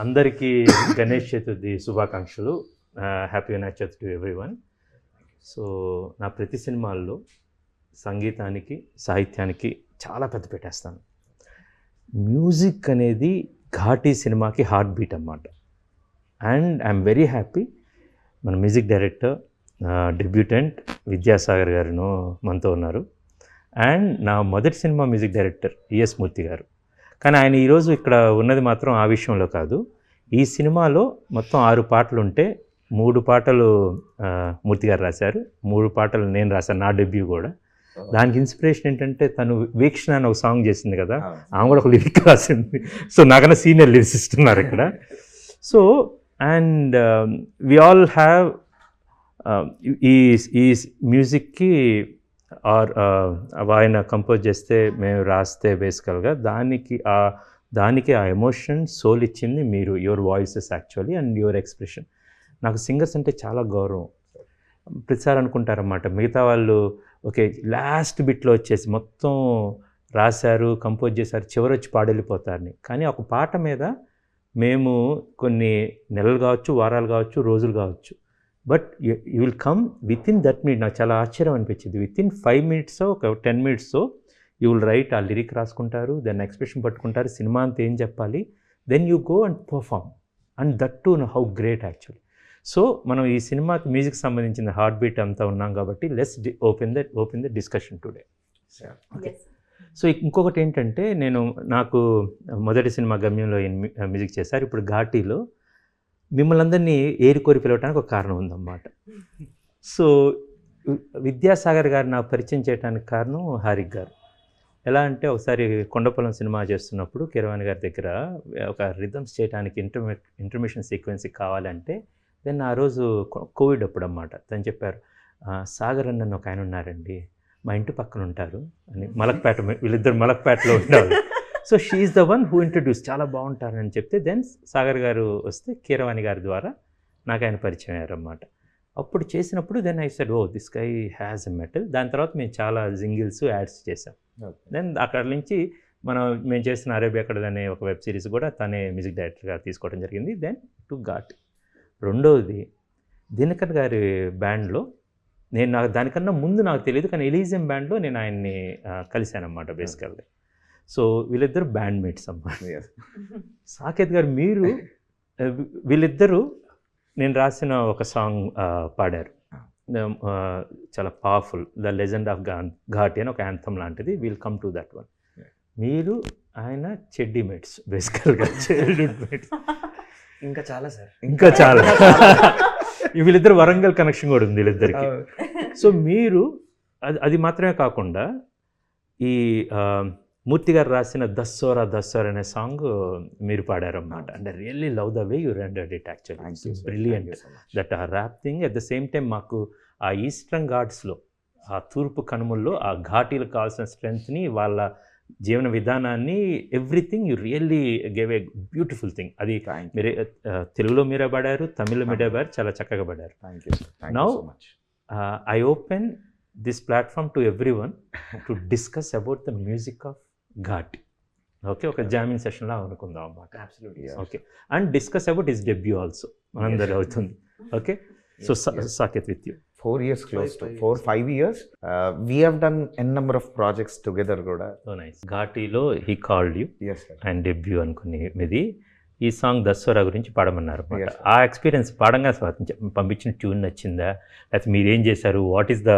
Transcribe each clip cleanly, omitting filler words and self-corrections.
అందరికీ గణేష్ చతుర్థి శుభాకాంక్షలు. Happy Vinayaka Chavithi to everyone. So నా ప్రతి సినిమాల్లో సంగీతానికి సాహిత్యానికి చాలా పెద్ద పెట్టేస్తాను. మ్యూజిక్ అనేది ఘాటీ సినిమాకి హార్ట్ బీట్ అన్నమాట. అండ్ ఐఎమ్ వెరీ హ్యాపీ మన మ్యూజిక్ డైరెక్టర్ డెబ్యూటెంట్ విద్యాసాగర్ గారు మనతో ఉన్నారు. అండ్ నా మొదటి సినిమా మ్యూజిక్ డైరెక్టర్ ఈఎస్ మూర్తి గారు. కానీ ఆయన ఈరోజు ఇక్కడ ఉన్నది మాత్రం ఆ విషయంలో కాదు. ఈ సినిమాలో మొత్తం 6 పాటలు ఉంటే 3 పాటలు మూర్తి గారు రాశారు, 3 పాటలు నేను రాశాను, నా డెబ్యూ కూడా. దానికి ఇన్స్పిరేషన్ ఏంటంటే తను వీక్షణ అని ఒక సాంగ్ చేసింది కదా, ఆమె కూడా ఒక లిరిక్ రాసింది. సో నాకన్నా సీనియర్ లిరిసిస్ట్ ఉన్నారు ఇక్కడ. So and we all have ఈ మ్యూజిక్కి ఆర్ ఆయన కంపోజ్ చేస్తే మేము రాస్తే బేసికల్గా దానికి ఆ ఎమోషన్ సోల్ ఇచ్చింది మీరు, your voices actually and your expression. నాకు సింగర్స్ అంటే చాలా గౌరవం. ప్రతిసారి అనుకుంటారన్నమాట మిగతా వాళ్ళు ఓకే లాస్ట్ బిట్లో వచ్చేసి మొత్తం రాశారు, కంపోజ్ చేశారు, చివరొచ్చి పాడెళ్ళిపోతారని. కానీ ఒక పాట మీద మేము కొన్ని నెలలు కావచ్చు, వారాలు కావచ్చు, రోజులు కావచ్చు, but you will come with in that minute. నాకు చాలా ఆశ్చర్యం అనిపించింది. విత్ ఇన్ 5 minutes ఒక 10 minutes యూ విల్ రైట్, ఆ లిరిక్ రాసుకుంటారు, దాన్ని ఎక్స్ప్రెషన్ పట్టుకుంటారు, సినిమా అంతా ఏం చెప్పాలి, then you go and perform. And that to how great actually. So మనం ఈ సినిమాకి మ్యూజిక్ సంబంధించిన హార్ట్ బీట్ అంతా ఉన్నాం కాబట్టి let's open the discussion today. Okay. So ఇంకొకటి ఏంటంటే నాకు మొదటి సినిమా గమ్యంలో మ్యూజిక్ చేశారు. ఇప్పుడు ఘాటీలో మిమ్మల్ని అందరినీ ఏరికోరి పిలవడానికి ఒక కారణం ఉందన్నమాట. సో విద్యాసాగర్ గారు నాకు పరిచయం చేయడానికి కారణం హారిక్ గారు. ఎలా అంటే ఒకసారి కొండపొలం సినిమా చేస్తున్నప్పుడు కీరవాణి గారి దగ్గర ఒక రిథమ్స్ చేయడానికి ఇంటర్మిషన్ సీక్వెన్స్ కావాలంటే దెన్ ఆ రోజు కోవిడ్ అప్పుడు అన్నమాట. తను చెప్పారు, సాగర్ అన్న ఒక ఆయన ఉన్నారండి, మా ఇంటి పక్కన ఉంటారు అని, మలక్పేట, వీళ్ళిద్దరు మలక్పేటలో ఉంటారు. So she's the one who introduce, చాలా బాగుంటారని చెప్తే దెన్ సాగర్ గారు వస్తే కీరవాణి గారి ద్వారా నాకు ఆయన పరిచయం అయ్యారన్నమాట. అప్పుడు చేసినప్పుడు then I said, oh this guy has a metal. దాని తర్వాత మేము చాలా జింగిల్స్ యాడ్స్ చేసాం. దెన్ అక్కడ నుంచి మేము చేసిన అరేబియా అక్కడ అనే ఒక వెబ్ సిరీస్ కూడా తనే మ్యూజిక్ డైరెక్టర్గా తీసుకోవడం జరిగింది. దెన్ టు ఘాట్. రెండవది దినకర్ గారి బ్యాండ్లో నాకు దానికన్నా ముందు నాకు తెలియదు, కానీ ఎలీజియం బ్యాండ్లో నేను ఆయన్ని కలిశానమాట బేసికల్గా. సో వీళ్ళిద్దరు బ్యాండ్ మేట్స్ అన్నమాట. సాకేత్ గారు మీరు వీళ్ళిద్దరూ నేను రాసిన ఒక సాంగ్ పాడారు, చాలా powerful, the legend of Ghaati అని ఒక యాంథమ్ లాంటిది. Will come to that one. మీరు ఆయన చెడ్డీ మేట్స్ బేసికల్గా, చైల్డ్హుడ్ మేట్స్. ఇంకా చాలా సార్, ఇంకా చాలా. వీళ్ళిద్దరు వరంగల్ కనెక్షన్ కూడా ఉంది వీళ్ళిద్దరికి. సో మీరు అది మాత్రమే కాకుండా ఈ మూర్తి గారు రాసిన దస్సోరా అనే సాంగ్ మీరు పాడారన్నమాట. And I really love the way you rendered it actually. It's brilliant that ఆ rap thing. At the same time మాకు ఆ ఈస్టర్న్ ఘాట్స్లో, ఆ తూర్పు కనుమల్లో ఆ ఘాటీలకు కావాల్సిన స్ట్రెంగ్త్ని, వాళ్ళ జీవన విధానాన్ని, everything you really gave a beautiful thing. అది మీరే తెలుగులో మీరే పాడారు, తమిళ్లో మీరే పాడారు, చాలా చక్కగా పాడారు. Now I open this platform to everyone to discuss about the music of Ghaati. Okay, ఒక జామింగ్ సెషన్ లా అనుకుందాం అన్నమాట. Okay, and discuss about his debut also మనందరూ అవుతుంది. Okay, so Saketh with you. 4 years, close to 4-5 years. We have done n number of projects together కూడా. So nice. ఘాటీలో he called you. Yes sir. And debut అనుకుని మీది ఈ song దస్సోరా గురించి పాడమన్నారు అన్నమాట. ఆ ఎక్స్పీరియన్స్ పాడంగా పంపించిన ట్యూన్ నచ్చిందా, లేకపోతే మీరేం చేశారు, వాట్ ఈస్ ద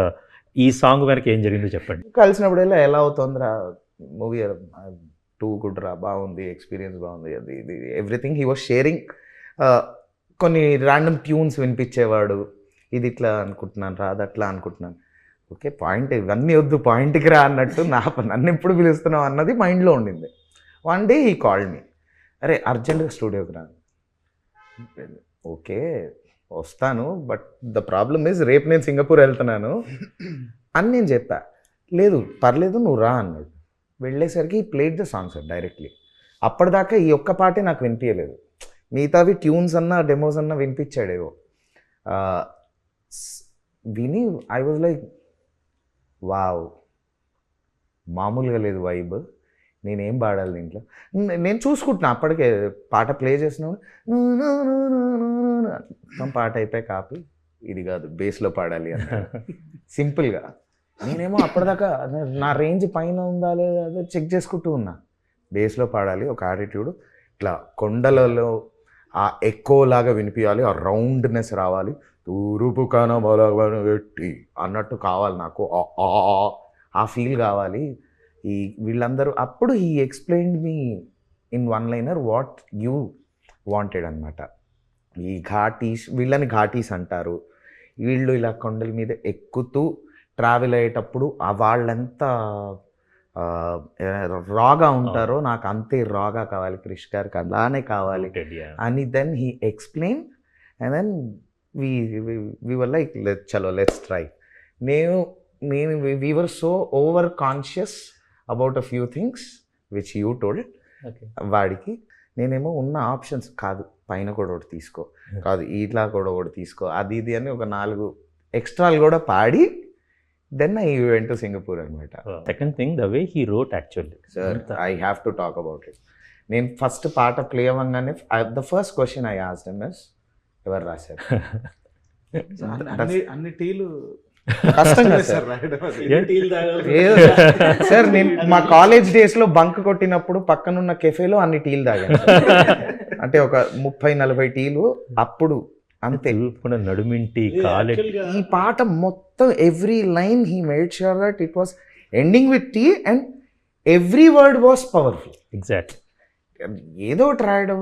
ఈ సాంగ్ వెనక ఏం జరిగిందో చెప్పండి. కలిసినప్పుడల్లా ఎలా అవుతుందిరా మూవీ, టూ గుడ్ రా, బాగుంది, ఎక్స్పీరియన్స్ బాగుంది, అది ఇది ఎవ్రీథింగ్ హీ వాజ్ షేరింగ్. కొన్ని ర్యాండమ్ ట్యూన్స్ వినిపించేవాడు, ఇది ఇట్లా అనుకుంటున్నాను రా, అది అట్లా అనుకుంటున్నాను. ఓకే, పాయింట్ ఇవన్నీ వద్దు, పాయింట్కి రా అన్నట్టు నన్ను ఎప్పుడు పిలుస్తున్నావు అన్నది మైండ్లో ఉండింది. వన్ డే ఈ కాల్డ్ మీ, అరే అర్జెంట్గా స్టూడియోకి రా. ఓకే వస్తాను, బట్ ద ప్రాబ్లమ్ ఈజ్ రేపు నేను సింగపూర్ వెళ్తున్నాను అని నేను చెప్పా. లేదు పర్లేదు నువ్వు రా అన్నాడు. వెళ్ళేసరికి played the song sir directly. అప్పటిదాకా ఈ ఒక్క పాటే నాకు వినిపించలేదు, మిగతావి ట్యూన్స్ అన్నా డెమోస్ అన్నా వినిపించాడేవో. విని ఐ వాజ్ లైక్ వావ్, మామూలుగా లేదు వైబ్. నేనేం పాడాలి దీంట్లో, నేను చూసుకుంటున్నా అప్పటికే పాట ప్లే చేసినప్పుడు మొత్తం పాట అయిపోయి కాపీ ఇది కాదు బేస్లో పాడాలి అని సింపుల్గా. నేనేమో అప్పటిదాకా నా రేంజ్ పైన ఉందా లేదా అదే చెక్ చేసుకుంటూ ఉన్నా. బేస్లో పాడాలి, ఒక యాటిట్యూడ్, ఇట్లా కొండలలో ఆ ఎక్కువలాగా వినిపించాలి, ఆ రౌండ్నెస్ రావాలి, తూరుపు కనబలగట్టి అన్నట్టు కావాలి నాకు, ఆ ఫీల్ కావాలి. ఈ వీళ్ళందరూ అప్పుడు he explained me in one liner what you wanted అనమాట. ఈ ఘాటీస్, వీళ్ళని ఘాటీస్ అంటారు. వీళ్ళు ఇలా కొండల మీద ఎక్కుతూ ట్రావెల్ అయ్యేటప్పుడు వాళ్ళెంత రాగా ఉంటారో నాకు అంతే రాగా కావాలి, క్రిష్ గారికి అలానే కావాలి అని. Then he explain and then we were like చలో లెట్స్ ట్రై. నేను we were so over conscious about a few things which you told. వాడికి నేనేమో ఉన్న ఆప్షన్స్ కాదు, పైన కూడా ఒకటి తీసుకో, కాదు ఇట్లా కూడా ఒకటి తీసుకో, అది ఇది అని ఒక 4 ఎక్స్ట్రాలు కూడా పాడి then I went to Singapore అనమాట. Second thing the way he wrote actually sir I have to talk about it. నేను ఫస్ట్ పాట ప్లే అవ్వగానే the first question I asked him is ఎవరు రాశారు? అన్ని టీలు కష్టంగా సార్. సార్ నేను మా కాలేజ్ డేస్ లో బంక్ కొట్టినప్పుడు పక్కనున్న కెఫేలో అన్ని టీలు తాగాను. అంటే ఒక 30-40 టీలు అప్పుడు అంతే. నడుమింటి ఈ పాట మొత్తం every line he made sure that it was ending with T and every word was powerful. Exact. ఏదో రాయడం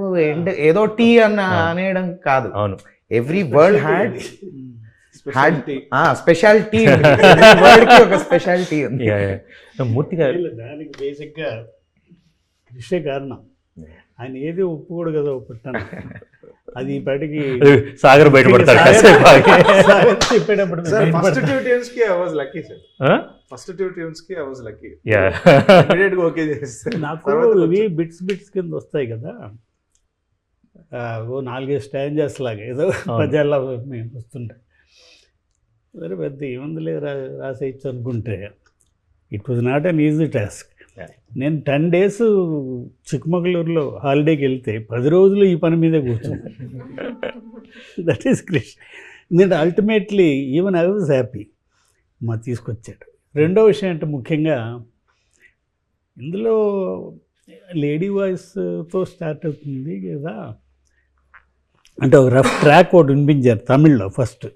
ఏదో టీ అనేయడం కాదు. అవును, every word had speciality, word కి ఒక స్పెషాలిటీ ఉంది. మూర్తి గారు దానికి బేసిక్గా కృషే కారణం. ఆయన ఏది ఒప్పుకోడు కదా పుట్టాను, అది ఇప్పటికి సాగర్ బయటపడతాడు చెప్పేటప్పుడు. ఫస్ట్ 2 tunes కి I was lucky sir. First 2 tunes కి I was lucky. ఇమిడియట్ గా ఓకే చేస్తాను. నాకు ఇవి బిట్స్ కింద వస్తాయి కదా, ఓ 4 స్టాంజర్స్ లాగా ఏదో పద్యాల్లో మేము వస్తుంటాయి. సరే పెద్ద ఏముందిలే రాసేయచ్చు అనుకుంటే it was not an easy task. నేను 10 days చిక్మగళూరులో హాలిడేకి వెళ్తే 10 రోజులు ఈ పని మీదే కూర్చున్నాను. That is Krish. ఎందుకంటే ultimately even I was happy తీసుకొచ్చాడు. రెండో విషయం అంటే ముఖ్యంగా ఇందులో లేడీ వాయిస్తో స్టార్ట్ అవుతుంది కదా, అంటే ఒక రఫ్ ట్రాక్ ఒకటి వినిపించారు తమిళ్లో ఫస్ట్,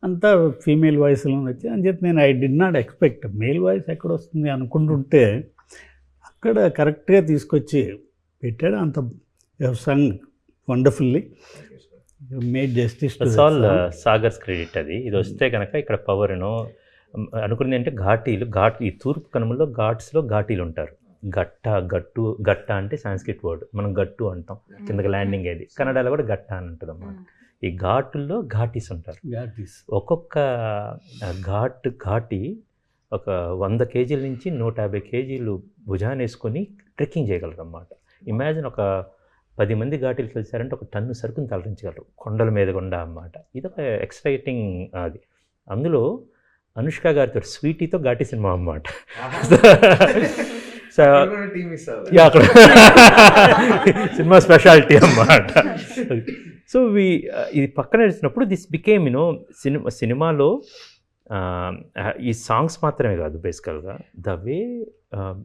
అంతా ఫీమేల్ వాయిస్లో వచ్చి అని చెప్పి నేను I did not expect male voice ఎక్కడ వస్తుంది అనుకుంటుంటే అక్కడ కరెక్ట్గా తీసుకొచ్చి పెట్టాడు. అంత sung wonderfully made justice. All Sagar's credit అది. ఇది వస్తే కనుక ఇక్కడ పవర్ అనుకున్నది అంటే ఘాట్ ఈ తూర్పు కనుమల్లో ఘాట్స్లో ఘాటీలు ఉంటారు. గట్ట అంటే సాంస్క్రిట్ వర్డ్, మనం గట్టు అంటాం కిందకి ల్యాండింగ్ అయ్యేది. కన్నడలో కూడా గట్ట అని ఉంటుంది అన్నమాట. ఈ ఘాటుల్లో ఘాటీస్ ఉంటారు. ఒక్కొక్క ఘాటీ ఒక 100 kgs నుంచి 150 kgs భుజాన్ని వేసుకొని ట్రెక్కింగ్ చేయగలరు అన్నమాట. ఇమాజిన్ ఒక 10 మంది ఘాటీలు కలిసారంటే 1 టన్ను సరుకుని తరలించగలరు కొండల మీద గుండా అన్నమాట. ఇదొక ఎక్సైటింగ్ అది. అందులో అనుష్క గారితో స్వీటీతో ఘాటీ సినిమా అన్నమాట. అక్కడ సినిమా స్పెషాలిటీ అన్నమాట. సో ఇది పక్కన వేసినప్పుడు దిస్ బికేమ్ సినిమాలో ఈ సాంగ్స్ మాత్రమే కాదు, బేసికల్గా the way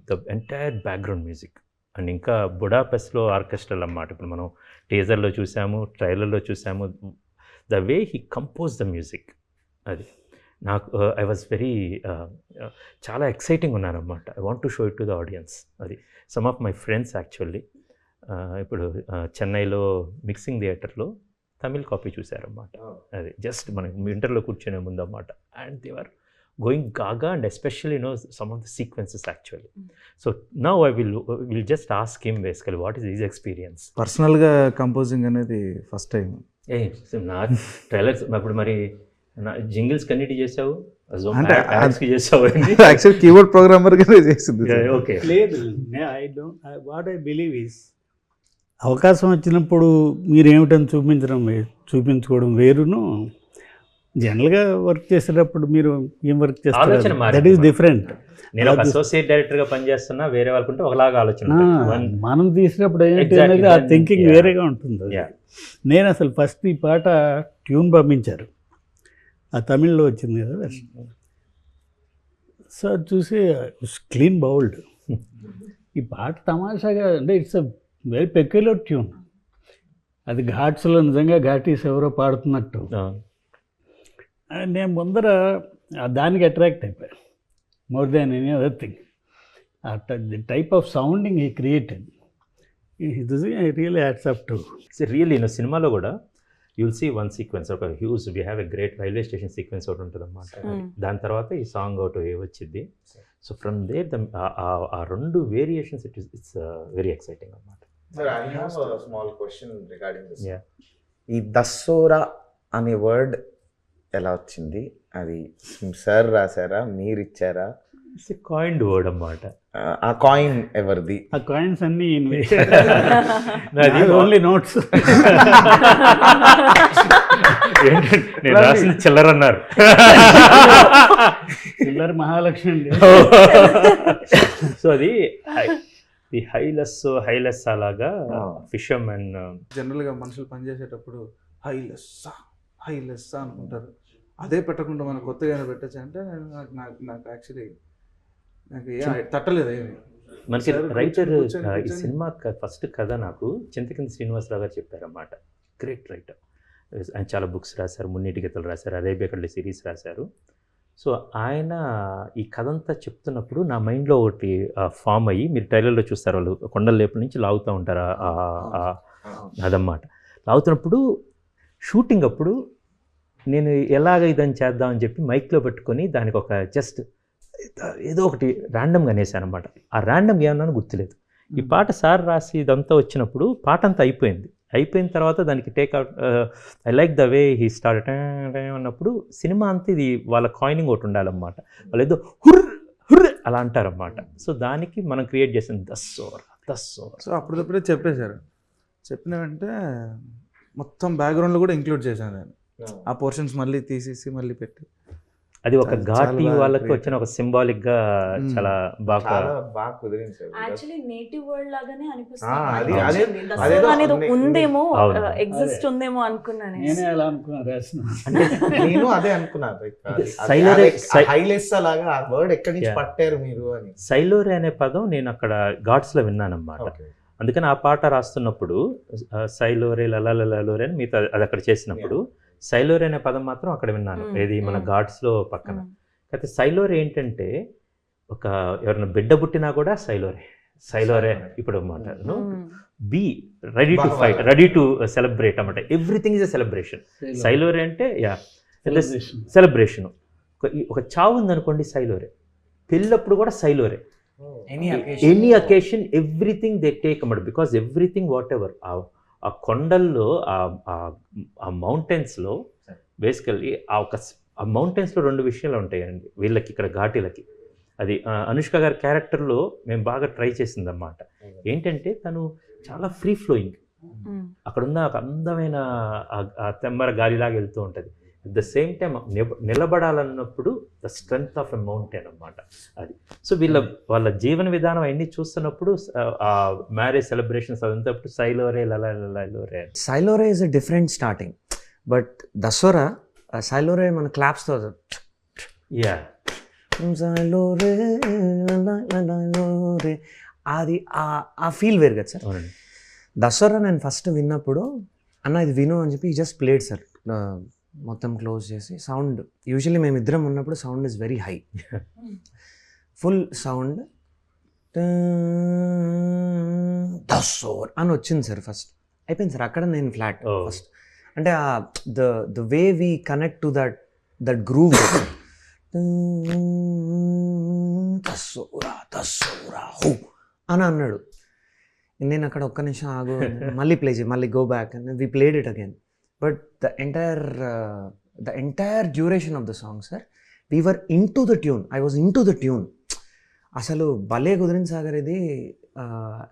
the entire background music and ఇంకా బుడాపెస్ట్లో ఆర్కెస్ట్రల్ అన్నమాట. ఇప్పుడు మనం టీజర్లో చూసాము, ట్రైలర్లో చూసాము, the way he compose the music. అది నాకు ఐ వాజ్ వెరీ చాలా ఎక్సైటింగ్ ఉన్నానన్నమాట. I want to show it to the audience. అది some of my friends actually ఇప్పుడు చెన్నైలో మిక్సింగ్ థియేటర్లో తమిళ్ కాపీ చూశారన్నమాట. అది జస్ట్ మనం ఇంటర్లో కూర్చొనే ముందు అన్నమాట. And they are going gaga and especially some of the sequences actually. So now I will just ask him basically what is his experience. పర్సనల్గా కంపోజింగ్ అనేది ఫస్ట్ టైం. నా ట్రైలర్స్ అప్పుడు మరి జింగిల్స్ కన్నిటి చేసావు, అంటే చేసావు, యాక్చువల్ కీబోర్డ్ ప్రోగ్రామర్గానే చేసింది. Okay, లేదు వాట్ ఐ బిలీవ్ ఈస్ అవకాశం వచ్చినప్పుడు మీరేమిటని చూపించుకోవడం వేరును, జనరల్గా వర్క్ చేసేటప్పుడు మీరు ఏం వర్క్ చేస్తారు, ఆలోచన మారింది దట్ ఈస్ మనకి. డిఫరెంట్. నేను ఒక అసోసియేట్ డైరెక్టర్గా పనిచేస్తున్నా, వేరే వాళ్ళకుంటే ఒకలాగా ఆలోచన ఉంటుంది. మనం తీసినప్పుడు ఏంటి Exactly. అనేది ఆ Then, థింకింగ్ yeah. వేరేగా ఉంటుంది అది. Yeah. నేను అసలు ఫస్ట్ ఈ పాట ట్యూన్ పంపించారు, ఆ తమిళ్లో వచ్చింది కదా వెర్షన్. సో అది చూసి క్లీన్ బౌల్డ్. ఈ పాట తమాషాగా అంటే it's a very peculiar tune. అది ఘాట్స్లో నిజంగా ఘాటీస్ ఎవరో పాడుతున్నట్టు. నేను ముందర దానికి అట్రాక్ట్ అయిపోయాను more than any other thing. The type of sounding he created, I really hats up to. Really నేను సినిమాలో కూడా యుల్ సీ వన్ సీక్వెన్స్, ఒక huge we have a great railway station sequence ఒకటి ఉంటుంది అన్నమాట. దాని తర్వాత ఈ సాంగ్ ఒకటి వచ్చింది. సో ఫ్రమ్ దేర్ ఆ రెండు వేరియేషన్స్ ఇట్స్ వెరీ ఎక్సైటింగ్ అన్నమాట. Sir, I have a small question regarding this. Yeah. ఈ దస్సోరా అనే వర్డ్ ఎలా వచ్చింది? అది సార్ రాశారా, మీరు ఇచ్చారా? ఇట్స్ ఎ కాయిన్డ్ వర్డ్ అన్నమాట. ఆ కాయిన్ ఎవరిది? ఆ కాయిన్స్ అన్నీ నాది ఓన్లీ నోట్స్. నేను రాసిన చిల్లర అన్నారు. చిల్లర మహాలక్ష్మి అండి. సో అది ది హైలెస్ అలాగా ఫిషమ్ అండ్ జనరల్గా మనుషులు పనిచేసేటప్పుడు హై లెస్సా అనుకుంటారు. అదే పెట్టకుండా మనం కొత్తగా పెట్టచ్చు అంటే నాకు యాక్చువల్లీ నాకు తట్టలేదు ఏమి. మనకి Sir, రైటర్ కూర్చొని ఈ సినిమా ఫస్ట్ కథ నాకు చింతకింది శ్రీనివాసరావు గారు చెప్పారన్నమాట. గ్రేట్ రైటర్, ఆయన చాలా బుక్స్ రాశారు, మున్నీటి గీతలు రాశారు, అరేబియా కళ్ళ సిరీస్ రాశారు. సో ఆయన ఈ కథ అంతా చెప్తున్నప్పుడు నా మైండ్లో ఒకటి ఫామ్ అయ్యి, మీరు ట్రైలర్లో చూస్తారు, వాళ్ళు కొండల లేపుల నుంచి లాగుతూ ఉంటారు అదన్నమాట. లాగుతున్నప్పుడు షూటింగ్ అప్పుడు నేను ఎలాగ ఇదని చేద్దామని చెప్పి మైక్లో పెట్టుకొని దానికి ఒక జస్ట్ ఏదో ఒకటి ర్యాండమ్గా అనేసాను అనమాట. ఆ ర్యాండమ్గా ఏమన్నా గుర్తులేదు. ఈ పాట సార్ రాసి ఇదంతా వచ్చినప్పుడు పాట అంతా అయిపోయిన తర్వాత దానికి takeout I like the way he start అన్నప్పుడు సినిమా అంతా ఇది వాళ్ళ కాయినింగ్ ఒకటి ఉండాలన్నమాట. వాళ్ళు ఏదో హుర్ర అలా అంటారన్నమాట. సో దానికి మనం క్రియేట్ చేసింది దస్సోరా. సో అప్పటికప్పుడే చెప్పేశారు. చెప్పిన వెంటే మొత్తం బ్యాక్గ్రౌండ్లో కూడా ఇంక్లూడ్ చేశాను నేను. ఆ పోర్షన్స్ మళ్ళీ తీసేసి మళ్ళీ పెట్టి అది ఒక ఘాటి చాలా వాళ్ళకి great. వచ్చిన ఒక సింబాలిక్గా చాలా బాగా చాలా బాగా కుదిరింది సార్. యాక్చువల్లీ నేటివ్ వర్డ్ లాగానే అదే- అనిపిస్తుంది. అదేదో దసరా అనేది ఉందేమో, అవును. ఎగ్జిస్ట్ ఉందేమో అనుకున్నాను. నేనే అలా అనుకున్నా రాసిన. నేను అదే అనుకున్నాను. హైలెస్ అలాగా ఆ వర్డ్ ఎక్కడి నుంచి Yeah. పట్టారు మీరు అని. సైలోరే అనే పదం నేను అక్కడ ఘాట్స్లో విన్నానన్నమాట. అందుకని ఆ పాట రాస్తున్నప్పుడు సైలోరే లలోరే అని మిగతా అది అక్కడ చేసినప్పుడు సైలోరే అనే పదం మాత్రం అక్కడ విన్నాను. ఏది మన ఘాట్స్లో పక్కన. అయితే సైలోరే ఏంటంటే ఒక ఎవరైనా బిడ్డ పుట్టినా కూడా సైలోరే ఇప్పుడు అన్నమాట. Be ready to fight, ready to celebrate అన్నమాట. Everything is a celebration. Sailore అంటే సెలబ్రేషన్. ఒక చావు ఉందనుకోండి సైలోరే, పెళ్ళప్పుడు కూడా Sailore. Any occasion everything they take అన్నమాట. బికాస్ ఎవ్రీథింగ్ వాట్ ఎవర్ ఆ కొండల్లో ఆ మౌంటైన్స్లో బేసికల్లీ ఆ మౌంటైన్స్లో రెండు విషయాలు ఉంటాయండి వీళ్ళకి, ఇక్కడ ఘాటీలకి. అది అనుష్క గారి క్యారెక్టర్లో మేము బాగా ట్రై చేసిందన్నమాట. ఏంటంటే తను చాలా ఫ్రీ ఫ్లోయింగ్, అక్కడున్న ఒక అందమైన తెమ్మర గాలిలాగా వెళ్తూ ఉంటుంది. అట్ ద సేమ్ టైం నిలబడాలన్నప్పుడు the strength of a mountain అన్నమాట అది. సో వాళ్ళ జీవన విధానం అవన్నీ చూస్తున్నప్పుడు ఆ మ్యారేజ్ సెలబ్రేషన్స్ అదంతప్పుడు సైలోరే లలోరే. Sailore is a different starting, but Dasara Sailore మన క్లాప్స్తో యా సైలోరే లలోరే అది ఆ ఫీల్ వేరు కదా సార్. అవునండి. దసరా నేను ఫస్ట్ విన్నప్పుడు అన్న ఇది విను అని చెప్పి జస్ట్ ప్లేడ్ సార్, మొత్తం క్లోజ్ చేసి సౌండ్. యూజువల్లీ మేము ఇద్దరం ఉన్నప్పుడు sound is very high, full sound Dassora అని వచ్చింది సార్. ఫస్ట్ అయిపోయింది సార్, అక్కడ నేను ఫ్లాట్ ఫస్ట్. అంటే the way we connect to that groove Dassora హో అని అన్నాడు. నేను అక్కడ ఒక్క నిమిషం ఆగు, మళ్ళీ ప్లే చేయి, మళ్ళీ go back and we played it again. But the entire duration of the song, sir, we were into the tune. I was into the tune. అసలు భలే కుదిరింది సాగర్ ఇది.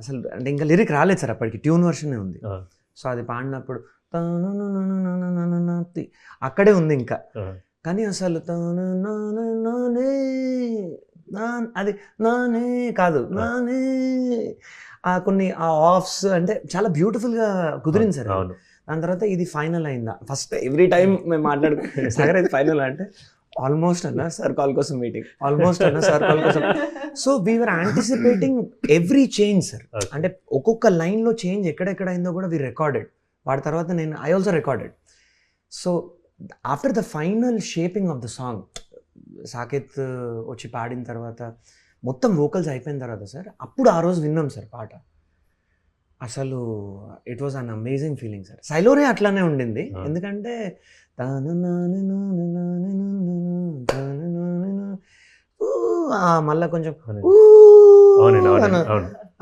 అసలు అంటే ఇంకా లిరిక్ రాలేదు సార్ అప్పటికి, ట్యూన్ వర్షనే ఉంది. సో అది పాడినప్పుడు అక్కడే ఉంది ఇంకా. కానీ అసలు అది నానే కాదు, నానే కొన్ని ఆ ఆఫ్స్ అంటే చాలా బ్యూటిఫుల్గా కుదిరింది సార్. దాని తర్వాత ఇది ఫైనల్ అయిందా ఫస్ట్ ఎవ్రీ టైం మేము సాగర్ ఇది ఫైనల్ అంటే ఆల్మోస్ట్ అన్న సార్ కాల్ కోసం మీటింగ్, ఆల్మోస్ట్ అన్న సార్ కాల్ కోసం. So we are anticipating every change sir. అంటే ఒక్కొక్క లైన్లో చేంజ్ ఎక్కడెక్కడ అయిందో కూడా వీ రికార్డెడ్. వాడి తర్వాత I also recorded. So after the final shaping of the song, Saketh వచ్చి పాడిన తర్వాత మొత్తం వోకల్స్ అయిపోయిన తర్వాత సార్ అప్పుడు ఆ రోజు విన్నాం సార్ పాట. అసలు it was an amazing feeling sir. Sailore అట్లానే ఉండింది, ఎందుకంటే మళ్ళా కొంచెం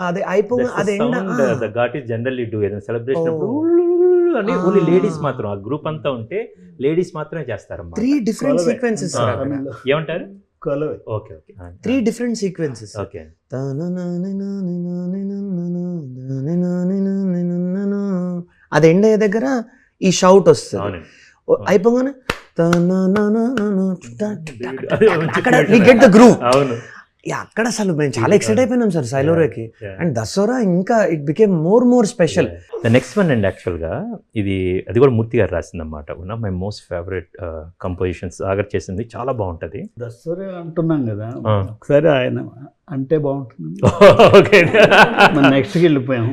అదే అయిపోయి అదే జనరల్లీ డూ ఏదైనా సెలబ్రేషన్ అని ఓన్లీ లేడీస్ మాత్రం, ఆ గ్రూప్ అంతా ఉంటే లేడీస్ మాత్రమే చేస్తారమ్మా. 3 different sequences ఏమంటారు? Okay okay 3 different sequences. Okay అది ఎండ్ అయ్యే దగ్గర ఈ షౌట్ వస్తుంది, అయిపోగానే అక్కడ we get the groove. అవును, అక్కడ అసలు మేము చాలా ఎక్సైట్ అయిపోయినాం సార్ సైలోరేకి. అండ్ దసరా ఇంకా it became more special. The next one and యాక్చువల్గా అది కూడా మూర్తి గారు రాసిందన్నమాట. One of my most favourite compositions Sagar చేసింది, చాలా బాగుంటుంది. దసరా అంటున్నాం కదా, ఒకసారి ఆయన అంటే బాగుంటుంది. ఓకే నెక్స్ట్కి వెళ్ళిపోయాం.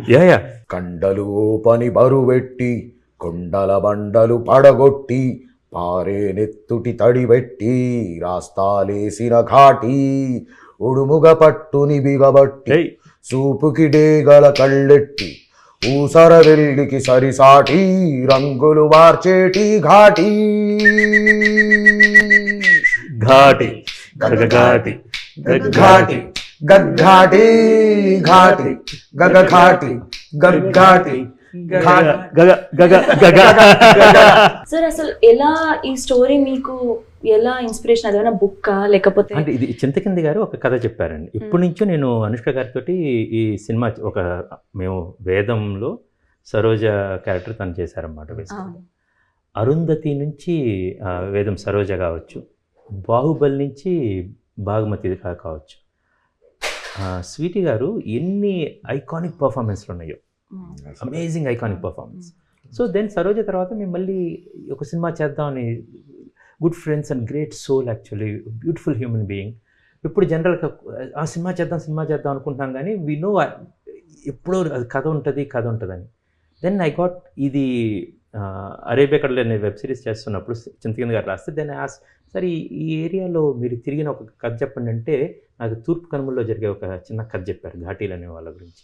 కండలు పని బరువెట్టి కొండల బండలు పడగొట్టి పారే నెత్తుటి తడిబెట్టి రాస్తాలేసిన ఘాటి ఉడుముగ పట్టుని బిగబట్టి సూపుకి డేగల కళ్ళెట్టి ఊసర వెల్లికి సరిసాటి రంగులు మార్చేటి ఘాటి ఘాటి గగఘాటి గఘాటి గఘాటి ఘాటి గగఘాటి గఘాటి సార్ అసలు ఎలా ఈ స్టోరీ మీకు ఎలా ఇన్స్పిరేషన్? అదేమైనా బుక్కా లేకపోతే? అంటే ఇది చింతకింది గారు ఒక కథ చెప్పారండి. ఇప్పటి నుంచో నేను అనుష్క గారితో ఈ సినిమా మేము వేదంలో సరోజ క్యారెక్టర్ తను చేశారన్నమాట. బేసిక్గా అరుంధతి నుంచి వేదం సరోజ కావచ్చు, బాహుబలి నుంచి బాగుమతి కావచ్చు. స్వీటీ గారు ఎన్ని ఐకానిక్ పర్ఫార్మెన్స్లు ఉన్నాయో, amazing iconic performance. So then Saroja తర్వాత మేము మళ్ళీ ఒక సినిమా చేద్దామని, good friends and great soul, actually beautiful human being. ఇప్పుడు జనరల్గా ఆ సినిమా చేద్దాం అనుకుంటున్నాం, కానీ వీ నో ఎప్పుడో అది కథ ఉంటుందని. దెన్ ఐ గాట్ ఇది అరేబియా కడలో నేను వెబ్ సిరీస్ చేస్తున్నప్పుడు చింతకింది గారు రాస్తే, దెన్ సరే ఈ ఏరియాలో మీరు తిరిగిన ఒక కథ చెప్పండి అంటే నాకు తూర్పు కనుమల్లో జరిగే ఒక చిన్న కథ చెప్పారు, ఘాటీలు అనే వాళ్ళ గురించి.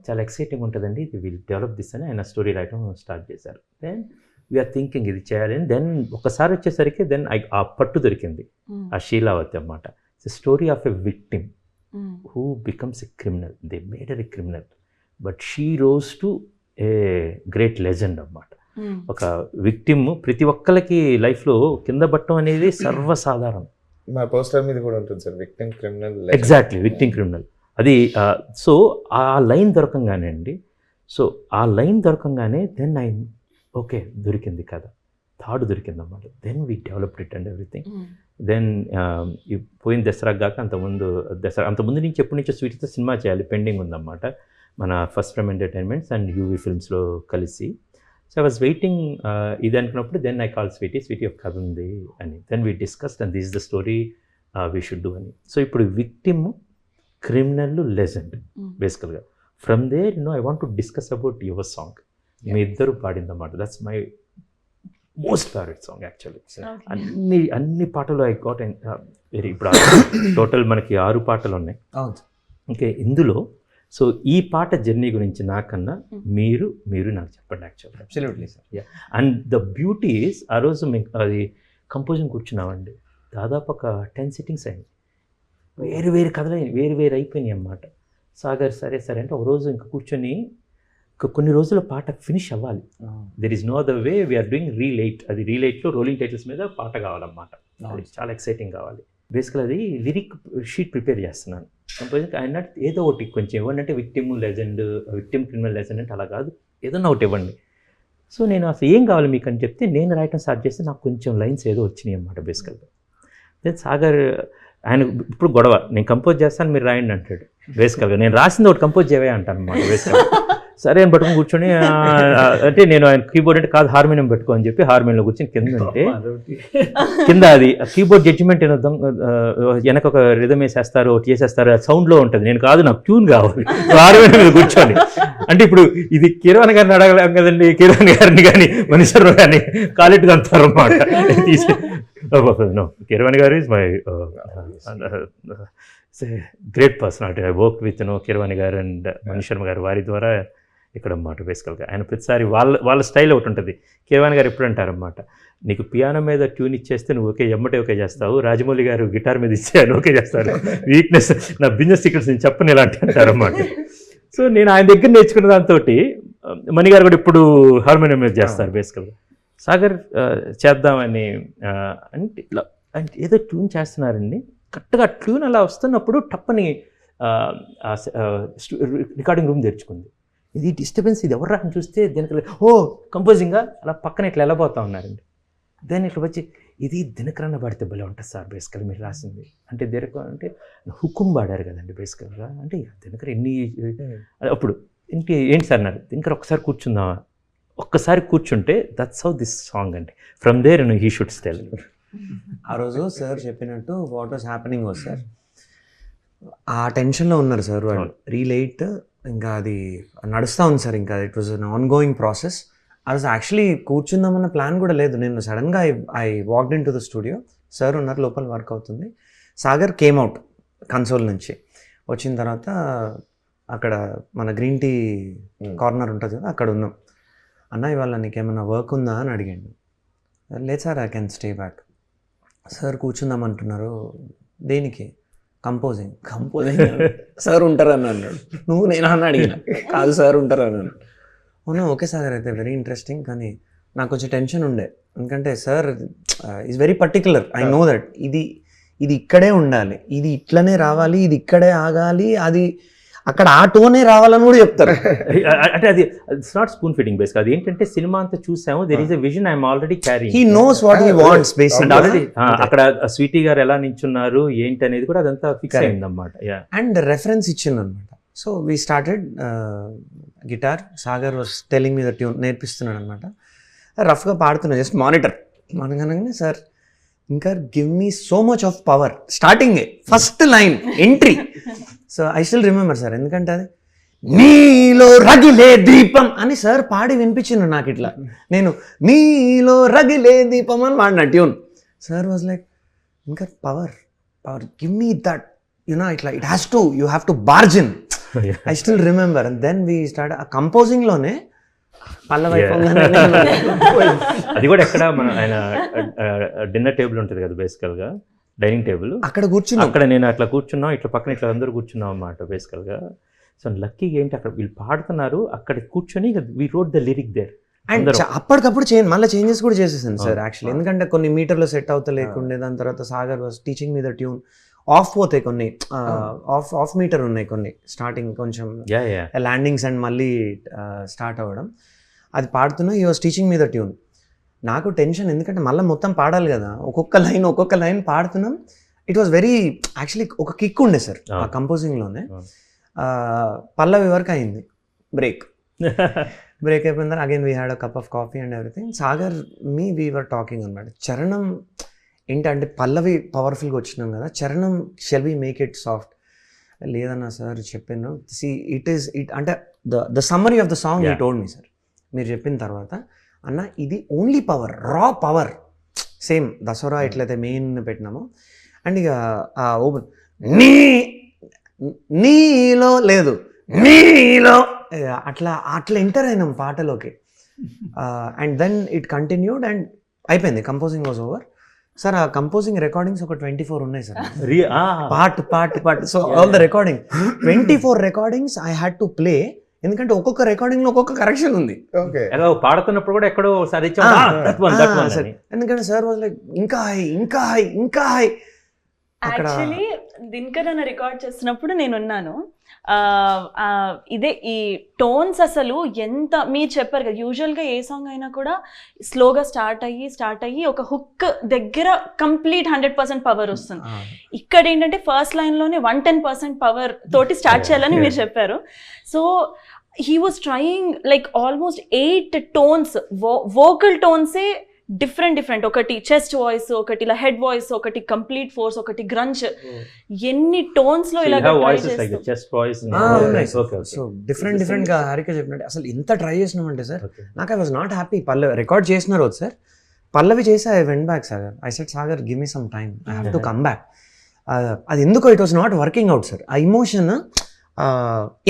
చాలా ఎక్సైటింగ్ ఉంటుందండి, ఇది విల్ డెవలప్ దిస్ అని ఆయన స్టోరీ రాయటం స్టార్ట్ చేశారు. దెన్ వీఆర్ థింకింగ్ ఇది చేయాలి. దెన్ ఒకసారి వచ్చేసరికి దెన్ ఆ పట్టు దొరికింది, ఆ శీలావతి అన్నమాట. It's story of a victim who becomes a criminal. They made a criminal but she rose to a great legend అన్నమాట. ఒక విక్టిమ్ ప్రతి ఒక్కరికి లైఫ్లో కింద పట్టడం అనేది సర్వసాధారణం. మా పోస్టర్ మీద కూడా ఉంటుంది sir, victim criminal. Exactly, victim criminal. అది సో ఆ లైన్ దొరకంగానే దెన్ ఓకే దొరికింది కదా, థాడ్ దొరికింది అన్నమాట. Then we developed it and everything. Then పోయిన దసరా కాక అంతకుముందు నుంచి ఎప్పటి నుంచో స్వీట్తో సినిమా చేయాలి పెండింగ్ ఉందన్నమాట, మన First Frame Entertainments and UV ఫిల్మ్స్లో కలిసి. సో ఐ వాజ్ వెయిటింగ్ ఇది అనుకున్నప్పుడు దెన్ ఐ కాల్ స్వీటీ ఒక కథ ఉంది అని. Then we discussed and this the story we should do అని. సో ఇప్పుడు విక్టిమ్, క్రిమినల్, లెజెండ్ బేసికల్గా. From there I want to discuss about your song. మీ ఇద్దరు పాడిందన్నమాట. That's my most favourite song actually. అన్ని పాటలు ఐ గాట్ వెరీ. ఇప్పుడు total మనకి 6 పాటలు ఉన్నాయి. ఓకే, ఇందులో సో ఈ పాట జర్నీ గురించి నాకన్నా మీరు నాకు చెప్పండి యాక్చువల్గా. Absolutely sir. And the beauty is ఆ రోజు మేము అది కంపోజింగ్ కూర్చున్నామండి, దాదాపు ఒక 10 సిట్టింగ్స్ అయింది. వేరు కథలు వేరు అయిపోయినాయి అన్నమాట. సాగర్ సరే అంటే ఒక రోజు ఇంకా కూర్చొని కొన్ని రోజుల పాట ఫినిష్ అవ్వాలి. There is no other way, we're doing relight. అది రీలైట్లో రోలింగ్ టైటిల్స్ మీద పాట కావాలన్నమాట. అది చాలా ఎక్సైటింగ్ కావాలి. బేసికల్ అది లిరిక్ షీట్ ప్రిపేర్ చేస్తున్నాను. కంపోజింగ్ ఆయన ఏదో ఒకటి కొంచెం ఇవ్వండి అంటే విక్టిమ్ క్రిమినల్ లెజెండ్ అంటే అలా కాదు, ఏదన్నా ఒకటి ఇవ్వండి. సో నేను అసలు ఏం కావాలి మీకు అని చెప్తే నేను రాయటం స్టార్ట్ చేస్తే నాకు కొంచెం లైన్స్ ఏదో వచ్చినాయి అన్నమాట బేసికల్గా. దెన్ సాగర్ ఆయన ఇప్పుడు గొడవ, నేను కంపోజ్ చేస్తాను మీరు రాయండి అంటాడు బేసికల్గా. నేను రాసింది ఒకటి కంపోజ్ చేయవే అంటాను అనమాట బేసికల్గా. సరే అని పట్టుకుని కూర్చొని అంటే నేను ఆయన కీబోర్డ్ అంటే కాదు హార్మోనియం పెట్టుకో అని చెప్పి హార్మోనియంలో కూర్చొని కింద అంటే కింద అది కీబోర్డ్ జడ్జిమెంట్ ఏదో వెనక ఒక రిథమ్ వేసేస్తారు ఒకటి చేసేస్తారు, సౌండ్లో ఉంటుంది. నేను కాదు నాకు ట్యూన్ కావాలి హార్మోనియం మీద కూర్చొని. అంటే ఇప్పుడు ఇది కిరణ్ గారిని అడగలేం కదండి, కిరణ్ గారిని కానీ మనీశ్వరరావు కానీ కాలెట్గా అంటారు అన్నమాట. కిరణ్ గారు is my great personality. I work with Kiran గారు అండ్ మనీశ్వరరావు గారు, వారి ద్వారా ఇక్కడ అన్నమాట బేసికల్గా. ఆయన ప్రతిసారి వాళ్ళ స్టైల్ ఒకటి ఉంటుంది. కిరణ్ గారు ఎప్పుడు అంటారన్నమాట, నీకు పియానో మీద ట్యూన్ ఇచ్చేస్తే నువ్వు ఓకే చేస్తావు, రాజమౌళి గారు గిటార్ మీద ఇచ్చేయాలి ఓకే చేస్తారు, వీక్నెస్ నా బిజినెస్ సీక్రెట్స్ నేను చెప్పను ఇలాంటి అంటారన్నమాట. సో నేను ఆయన దగ్గర నేర్చుకున్న దాంతో మణి గారు కూడా ఇప్పుడు హార్మోనియం మీద చేస్తారు బేసికల్గా. సాగర్ చేద్దామని అంటే ఇట్లా అంటే ఏదో ట్యూన్ చేస్తున్నారండి, కరెక్ట్గా ట్యూన్ అలా వస్తున్నప్పుడు టప్పని రికార్డింగ్ రూమ్ తెరుచుకుంది. ఇది డిస్టర్బెన్స్, ఇది ఎవరు అని చూస్తే దీనికి ఓ కంపోజింగ్గా అలా పక్కన ఇట్లా వెళ్ళబోతా ఉన్నారండి. దాన్ని ఇట్లా వచ్చి ఇది దినకరణ పాడితే భలే ఉంటుంది సార్ బేసికల్ మీరు రాసింది అంటే అంటే హుకుం పాడారు కదండి బేసికల్గా. అంటే దినకర ఎన్ని అప్పుడు ఏంటి సార్ అన్నారు, దినకర ఒక్కసారి కూర్చుంటే దట్స్ హౌ దిస్ సాంగ్ అండి. From there he should still. ఆ రోజు సార్ చెప్పినట్టు what was happening was sir ఆ టెన్షన్లో ఉన్నారు సార్ వాళ్ళు. రీలేట్ ఇంకా అది నడుస్తూ ఉంది సార్, ఇంకా it was an ongoing process. ఆ రోజు యాక్చువల్లీ కూర్చుందామన్న ప్లాన్ కూడా లేదు. నేను సడన్గా I walked in to the studio. Sir ఉన్నారు లోపల వర్క్ అవుతుంది. సాగర్ కేమ్ అవుట్ కన్సోల్ నుంచి. వచ్చిన తర్వాత అక్కడ మన గ్రీన్ టీ కార్నర్ ఉంటుంది కదా, అక్కడ ఉన్నాం. అన్న ఇవాళ నీకేమన్నా వర్క్ ఉందా అని అడిగాడు. లేదు sir I can stay back. Sir కూర్చుందామంటున్నారు. దేనికి? కంపోజింగ్ సార్ ఉంటారని అన్నాడు. నువ్వు నేను అని అడిగిన, కాదు సార్ ఉంటారు అన్నాడు. అవునా ఓకే సార్ అయితే వెరీ ఇంట్రెస్టింగ్. కానీ నాకు కొంచెం టెన్షన్ ఉండే, ఎందుకంటే sir is very particular. I know that ఇది ఇక్కడే ఉండాలి, ఇది ఇట్లనే రావాలి, ఇది ఇక్కడే ఆగాలి, అది అక్కడ ఆ టోనే రావాలని కూడా చెప్తారు. అంటే అది it's not spoon feeding base. అది ఏంటంటే సినిమా అంతా చూసాము, there is a vision I'm already carrying. He knows what he wants basically. Already అక్కడ స్వీటీ గారు ఎలా నించున్నారు ఏంటి అనేది కూడా అదంతా ఫిక్స్ అయింది అన్నమాట. అండ్ రెఫరెన్స్ ఇచ్చింది అనమాట. So we started guitar. Sagar was telling me the tune, నేర్పిస్తున్నాడు అనమాట. రఫ్గా పాడుతున్నా, జస్ట్ మానిటర్ మనకనగానే సార్ ఇంకా give me so much of power. స్టార్టింగే first line entry. So I still remember sir, ఎందుకంటే అది నీలో రగిలే దీపం అని సార్ పాడి వినిపించిండు నాకు. ఇట్లా నేను నీలో రగిలే దీపం అని పాడిన ట్యూన్. సార్ వాజ్ లైక్ ఇంకా power give me that you know ఇట్లా it has to you have to బార్జిన్. I still remember. And then we start ఆ కంపోజింగ్లోనే అది కూడా ఎక్కడ మన ఆయన డిన్నర్ టేబుల్ ఉంటుంది కదా బేసికల్గా, డైనింగ్ టేబుల్, అక్కడ కూర్చున్నాం. అక్కడ నేను అట్లా కూర్చున్నాం, ఇట్లా పక్కన ఇట్లా అందరూ కూర్చున్నాం అన్నమాట బేసికల్గా. సో లక్కీగా ఏంటి అక్కడ వీళ్ళు పాడుతున్నారు, అక్కడ కూర్చొని we wrote the lyric there. And అప్పటికప్పుడు మళ్ళీ చేంజెస్ కూడా చేసేసాను సార్ యాక్చువల్లీ, ఎందుకంటే కొన్ని మీటర్లో సెట్ అవుతా లేకుండే. దాని తర్వాత Sagar was teaching me the tune. Of పోతాయి కొన్ని, ఆఫ్ మీటర్ ఉన్నాయి కొన్ని, స్టార్టింగ్ కొంచెం ల్యాండింగ్స్ అండ్ మళ్ళీ స్టార్ట్ అవ్వడం. అది పాడుతున్నా ఈ was teaching me the tune. నాకు టెన్షన్, ఎందుకంటే మళ్ళీ మొత్తం పాడాలి కదా, ఒక్కొక్క లైన్ పాడుతున్నాం. ఇట్ వాజ్ వెరీ యాక్చువల్లీ ఒక కిక్ ఉండే సార్ ఆ కంపోజింగ్లోనే. పల్లవి వరకు అయింది, బ్రేక్ అయిపోయిన తర్వాత again we had a cup of coffee and everything. Sagar we were talking అనమాట. చరణం ఏంటంటే పల్లవి పవర్ఫుల్గా వచ్చినాం కదా, చరణం shall we make it soft. లేదన్నా సార్ చెప్పాను, అంటే the summary of the song you told me sir. మీరు చెప్పిన తర్వాత అన్న ఇది only power, raw power, same Dasara ఎట్లయితే మెయిన్ పెట్టినామో. అండ్ ఇక ఓపెన్ నీలో లేదు, నీలో అట్లా ఎంటర్ అయినాం పాటలోకి. And then it continued and అయిపోయింది. Composing was over. సార్ ఆ కంపోజింగ్ రికార్డింగ్స్ ఒక 24 ఉన్నాయి sir, part. So all the recording 24 recordings I had to play, ఎందుకంటే ఒక్కొక్క రికార్డింగ్ లో ఒక్కొక్క కరెక్షన్ ఉంది. పాడుతున్నప్పుడు కూడా ఎక్కడో ఎందుకంటే సార్ వాజ్ లైక్ ఇంకా హై. అక్కడ యాక్చువల్లీ దినకర్ అన్న రికార్డ్ చేస్తున్నప్పుడు నేను ఉన్నాను. ఇదే ఈ టోన్స్ అసలు ఎంత మీరు చెప్పారు కదా, యూజువల్గా ఏ సాంగ్ అయినా కూడా స్లోగా స్టార్ట్ అయ్యి ఒక హుక్ దగ్గర కంప్లీట్ 100% పవర్ వస్తుంది. ఇక్కడ ఏంటంటే ఫస్ట్ లైన్లోనే 110% పవర్ తోటి స్టార్ట్ చేయాలని మీరు చెప్పారు. So he was trying like almost 8 tones, vocal tones a different, ఒకటి చెస్ట్ వాయిస్, ఒకటి ఇలా హెడ్ వాయిస్, ఒకటి కంప్లీట్ ఫోర్స్, ఒకటి గ్రంచ్, ఎన్ని టోన్స్ లో ఇలా సో డిఫరెంట్ గా హారిక చెప్పినట్టు అసలు ఇంత ట్రై చేసినామంటే సార్, నాకు I was not happy. Pallavi record చేసిన రోజు సార్ పల్లవి చేసి I went back Sagar, I said Sagar give me some time, I have to come back. అది ఎందుకో it was not working out sir, ఆ ఇమోషన్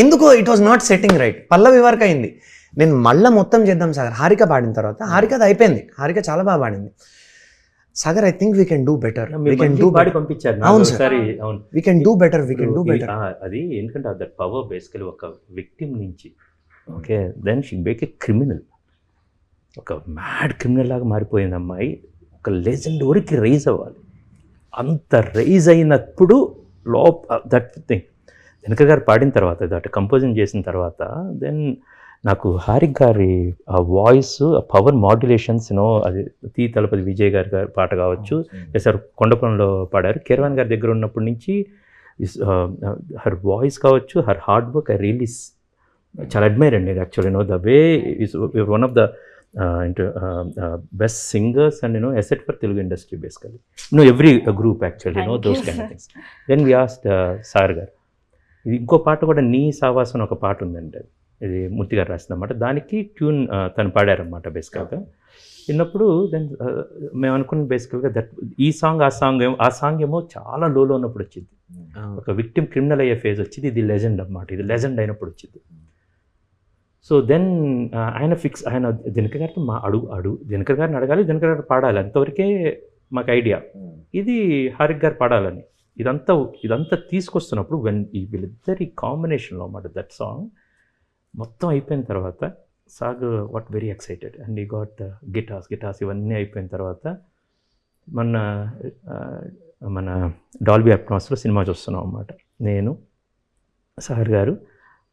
ఎందుకో it was not setting right. Pallavi work అయింది, నేను మళ్ళీ మొత్తం చేద్దాం సాగర్. హారిక పాడిన తర్వాత హారిక అది అయిపోయింది, హారిక చాలా బాగా పాడింది. Sagar I think we can do better, we can do body పంపించారు. అవును సార్, అవును, we can do better, we can do better. అది ఎందుకంటే దట్ పవర్ బేసికలీ ఒక విక్టిమ్ నుంచి okay then she make a criminal, ఒక మ్యాడ్ క్రిమినల్ లాగా మారిపోయింది అమ్మాయి. ఒక లెజెండ్ వరకు రైజ్ అవ్వాలి, అంత రైజ్ అయినప్పుడు దట్ థింగ్ దినకర్ గారు పాడిన తర్వాత, దట్ కంపోజింగ్ చేసిన తర్వాత దెన్ నాకు హారిక్ గారి ఆ వాయిస్, ఆ పవర్ మాడ్యులేషన్స్ అది తి తలపతి విజయ్ గారి పాట కావచ్చు, సార్ కొండపంలో పాడారు, కీరవాణి గారి దగ్గర ఉన్నప్పటి నుంచి హర్ వాయిస్ కావచ్చు, her hard work I really చాలా అడ్మైర్ అండి actually. The way is one of the best singers and asset for Telugu industry basically every group actually those kind of things. Then we asked sir గారు, ఇది ఇంకో పాట కూడా నీ సావాసం ఒక పాట ఉందండి, ఇది మూర్తి గారు రాసిందన్నమాట, దానికి ట్యూన్ తను పాడారన్నమాట బేసికల్గా. విన్నప్పుడు దెన్ మేము అనుకున్న బేసికల్గా దట్ ఈ సాంగ్ ఆ సాంగ్ ఏమో చాలా లోలో ఉన్నప్పుడు వచ్చింది, ఒక విక్టిమ్ క్రిమినల్ అయ్యే ఫేజ్ వచ్చింది, ఇది లెజెండ్ అన్నమాట, ఇది లెజెండ్ అయినప్పుడు వచ్చింది. సో దెన్ ఆయన దినకర్ గారితో దినకర్ గారిని అడగాలి, దినకర్ గారు పాడాలి, అంతవరకే మాకు ఐడియా, ఇది హారిక్ గారు పాడాలని. ఇదంతా తీసుకొస్తున్నప్పుడు వీళ్ళిద్దరి కాంబినేషన్లో అన్నమాట దట్ సాంగ్ మొత్తం అయిపోయిన తర్వాత సాగ్ వాట్ వెరీ ఎక్సైటెడ్ అండ్ ఈ గాట్ గిటార్స్ ఇవన్నీ అయిపోయిన తర్వాత మన డాల్బీ అట్మాస్లో సినిమా చూస్తున్నాం అన్నమాట. నేను, సాగర్ గారు,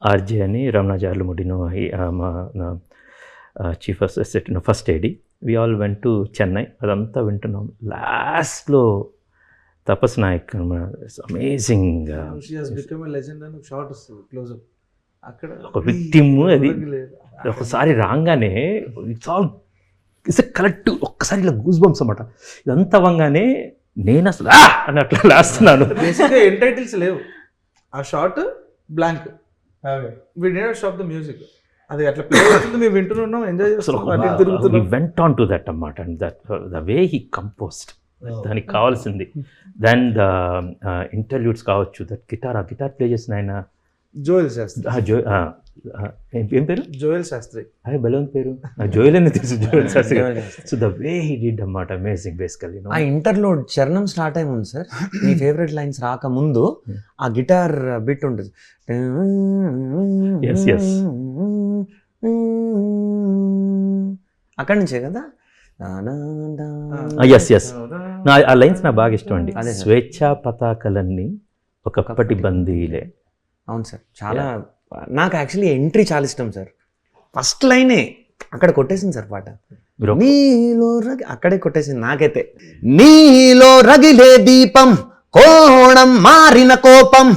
ఆర్జే అని, రమణాచార్యులు ముడినో మా chief assistant first AD, we all went to Chennai. అదంతా వింటున్నాం. లాస్ట్లో తపస్ నాయక్ అమేజింగ్ షార్ట్ వస్తుంది క్లోజ్అప్, అక్కడ ఒక విక్టిమ్, అది ఒకసారి రాగానే ఇట్స్ కలెక్టివ్, ఒక్కసారి ఇలా గూస్ బంప్స్ అన్నమాట. ఇదంతా అవ్వగానే నేను అసలు అని అట్లా లాస్తున్నాను. బేసిక్గా ఎన్ టైటిల్స్ లేవు, ఆ shot blank, we did stop the music, అది అట్లా ప్లే అవుతుంది, మేము వింటున్నాం, ఎంజాయ్ చేస్తున్నాం, వెంట్ ఆన్ టు దట్ అన్నమాట. And the way he composed, దానికి కావాల్సింది. దెన్ ద ఇంటర్వ్యూస్ కావచ్చు, దట్ గిటార్ ప్లే చేసిన ఆయన జోయల్ శాస్త్రి, ఏం పేరు? జోయల్ శాస్త్రి. అదే బలవంత్ పేరు జోయల్ అని తెలుసు, Joel Sastry. So the way he did అన్నమాట, అమేజింగ్ బేసికల్లీ. ఆ ఇంటర్లోడ్ చరణం స్టార్ట్ అయి ఉంది సార్, మీ ఫేవరెట్ లైన్స్ రాకముందు ఆ గిటార్ బిట్ ఉంటుంది, అక్కడి నుంచే కదా. ఎస్ ఆ లైన్స్ నాకు బాగా ఇష్టం అండి. స్వేచ్ఛా పతాకలన్నీ ఒకప్పటి బందీలే. అవును సార్, చాలా నాకు యాక్చువల్లీ ఎంట్రీ చాలా ఇష్టం సార్. ఫస్ట్ లైనే అక్కడ కొట్టేసింది సార్ పాట, నీలో అక్కడే కొట్టేసింది నాకైతే. నీలో రగిలే దీపం, కోణం మారిన కోపం,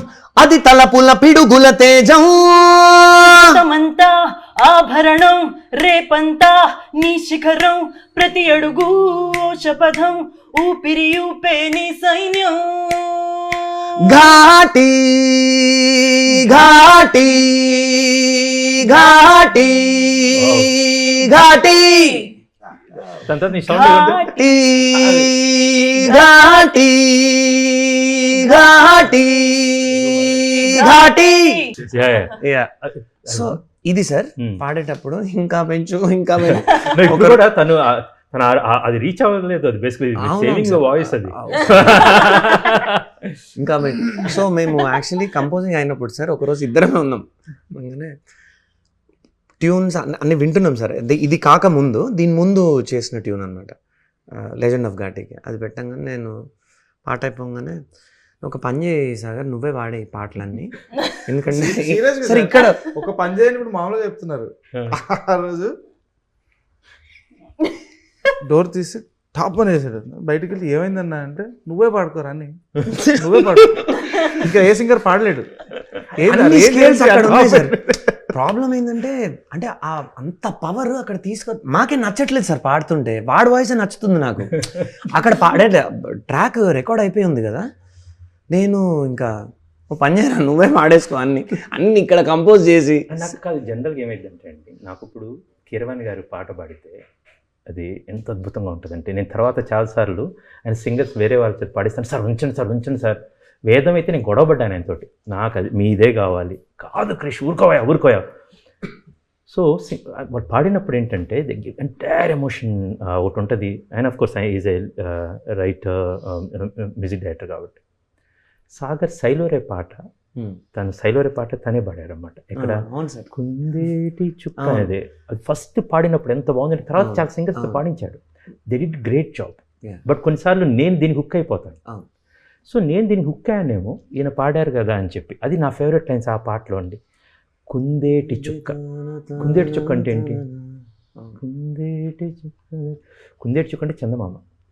అది తలపుల పిడుగుల తేజం, అంతా ఆభరణం, రేపంతా నీ శిఖరం, ప్రతి అడుగు శపథం, ఊపిరి ఊపే నీ సైన్యం, ఘాటి ఘాటి ఘాటి ఘాటి ఘాటి ఘాటి ఘాటి ఘాటి. సో ఇది సార్ పాడేటప్పుడు ఇంకా పెంచు కూడా తను అది రీచ్ అవ్వలేదు, అది బేసికలీ సేవింగ్ ద వాయిస్ అది. ఇంకా సో మేము యాక్చువల్లీ కంపోజింగ్ అయినప్పుడు సార్ ఒకరోజు ఇద్దరమే ఉన్నాం, ట్యూన్స్ అన్ని వింటున్నాం సార్. ఇది కాకముందు దీని ముందు చేసిన ట్యూన్ అనమాట, లెజెండ్ ఆఫ్ ఘాటీకి. అది పెట్టంగానే నేను పాట అయిపోగానే ఒక పని చేయి సాగర్, నువ్వే వాడే ఈ పాటలన్నీ. ఎందుకంటే Serious గా సరే sir. ఇక్కడ ఒక పని చేయని ఇప్పుడు మామూలుగా చెప్తున్నారు. ఆ రోజు డోర్ తీసి టాప్ అని వేసాడు. బయటికి వెళ్ళి ఏమైందన్నా అంటే నువ్వే పాడుకోరా అని, నువ్వే పాడు. ఇంకా ఏ సింగర్ పాడలేడు. అన్ని skills అక్కడ ఉన్నాయి సార్. ప్రాబ్లం ఏంటంటే అంటే అంత పవర్ అక్కడ మాకే నచ్చట్లేదు సార్ పాడుతుంటే. వాడి వాయిస్ నచ్చుతుంది నాకు. అక్కడ పాడే ట్రాక్ రికార్డ్ అయిపోయి ఉంది కదా, నేను ఇంకా పని చేయరా నువ్వే పాడేసుకో అన్ని ఇక్కడ కంపోజ్ చేసి. నాకు కాదు, జనరల్గా ఏమైందంటే అండి, నాకు ఇప్పుడు కీరవాణి గారు పాట పాడితే అది ఎంత అద్భుతంగా ఉంటుందంటే, నేను తర్వాత చాలాసార్లు ఆయన సింగర్స్ వేరే వాళ్ళతో పాడిస్తాను, సార్ ఉంచండి సార్. వేదం అయితే నేను గొడవపడ్డాను ఆయనతోటి, నాకు అది మీదే కావాలి. కాదు క్రిష్ ఊరుకోయా. సో వాడు పాడినప్పుడు ఏంటంటే ఎంటైర్ ఎమోషన్ ఒకటి ఉంటుంది. And of course is a writer, music director కాబట్టి. సాగర్ సైలోరే పాట, సైలోరే పాట తనే పాడారన్నమాట. ఇక్కడ కుందేటి చుక్క అనేది అది ఫస్ట్ పాడినప్పుడు ఎంత బాగుందంటే, తర్వాత చాలా సింగర్స్తో పాడించాడు. They did great job. But కొన్నిసార్లు నేను దీనికి హుక్ అయిపోతాను. సో నేను దీనికి హుక్ అయ్యానేమో, ఈయన పాడారు కదా అని చెప్పి. అది నా ఫేవరెట్ లైన్స్ ఆ పాటలో అండి. కుందేటి చుక్క అంటే ఏంటి? కుందేటి చుక్క అంటే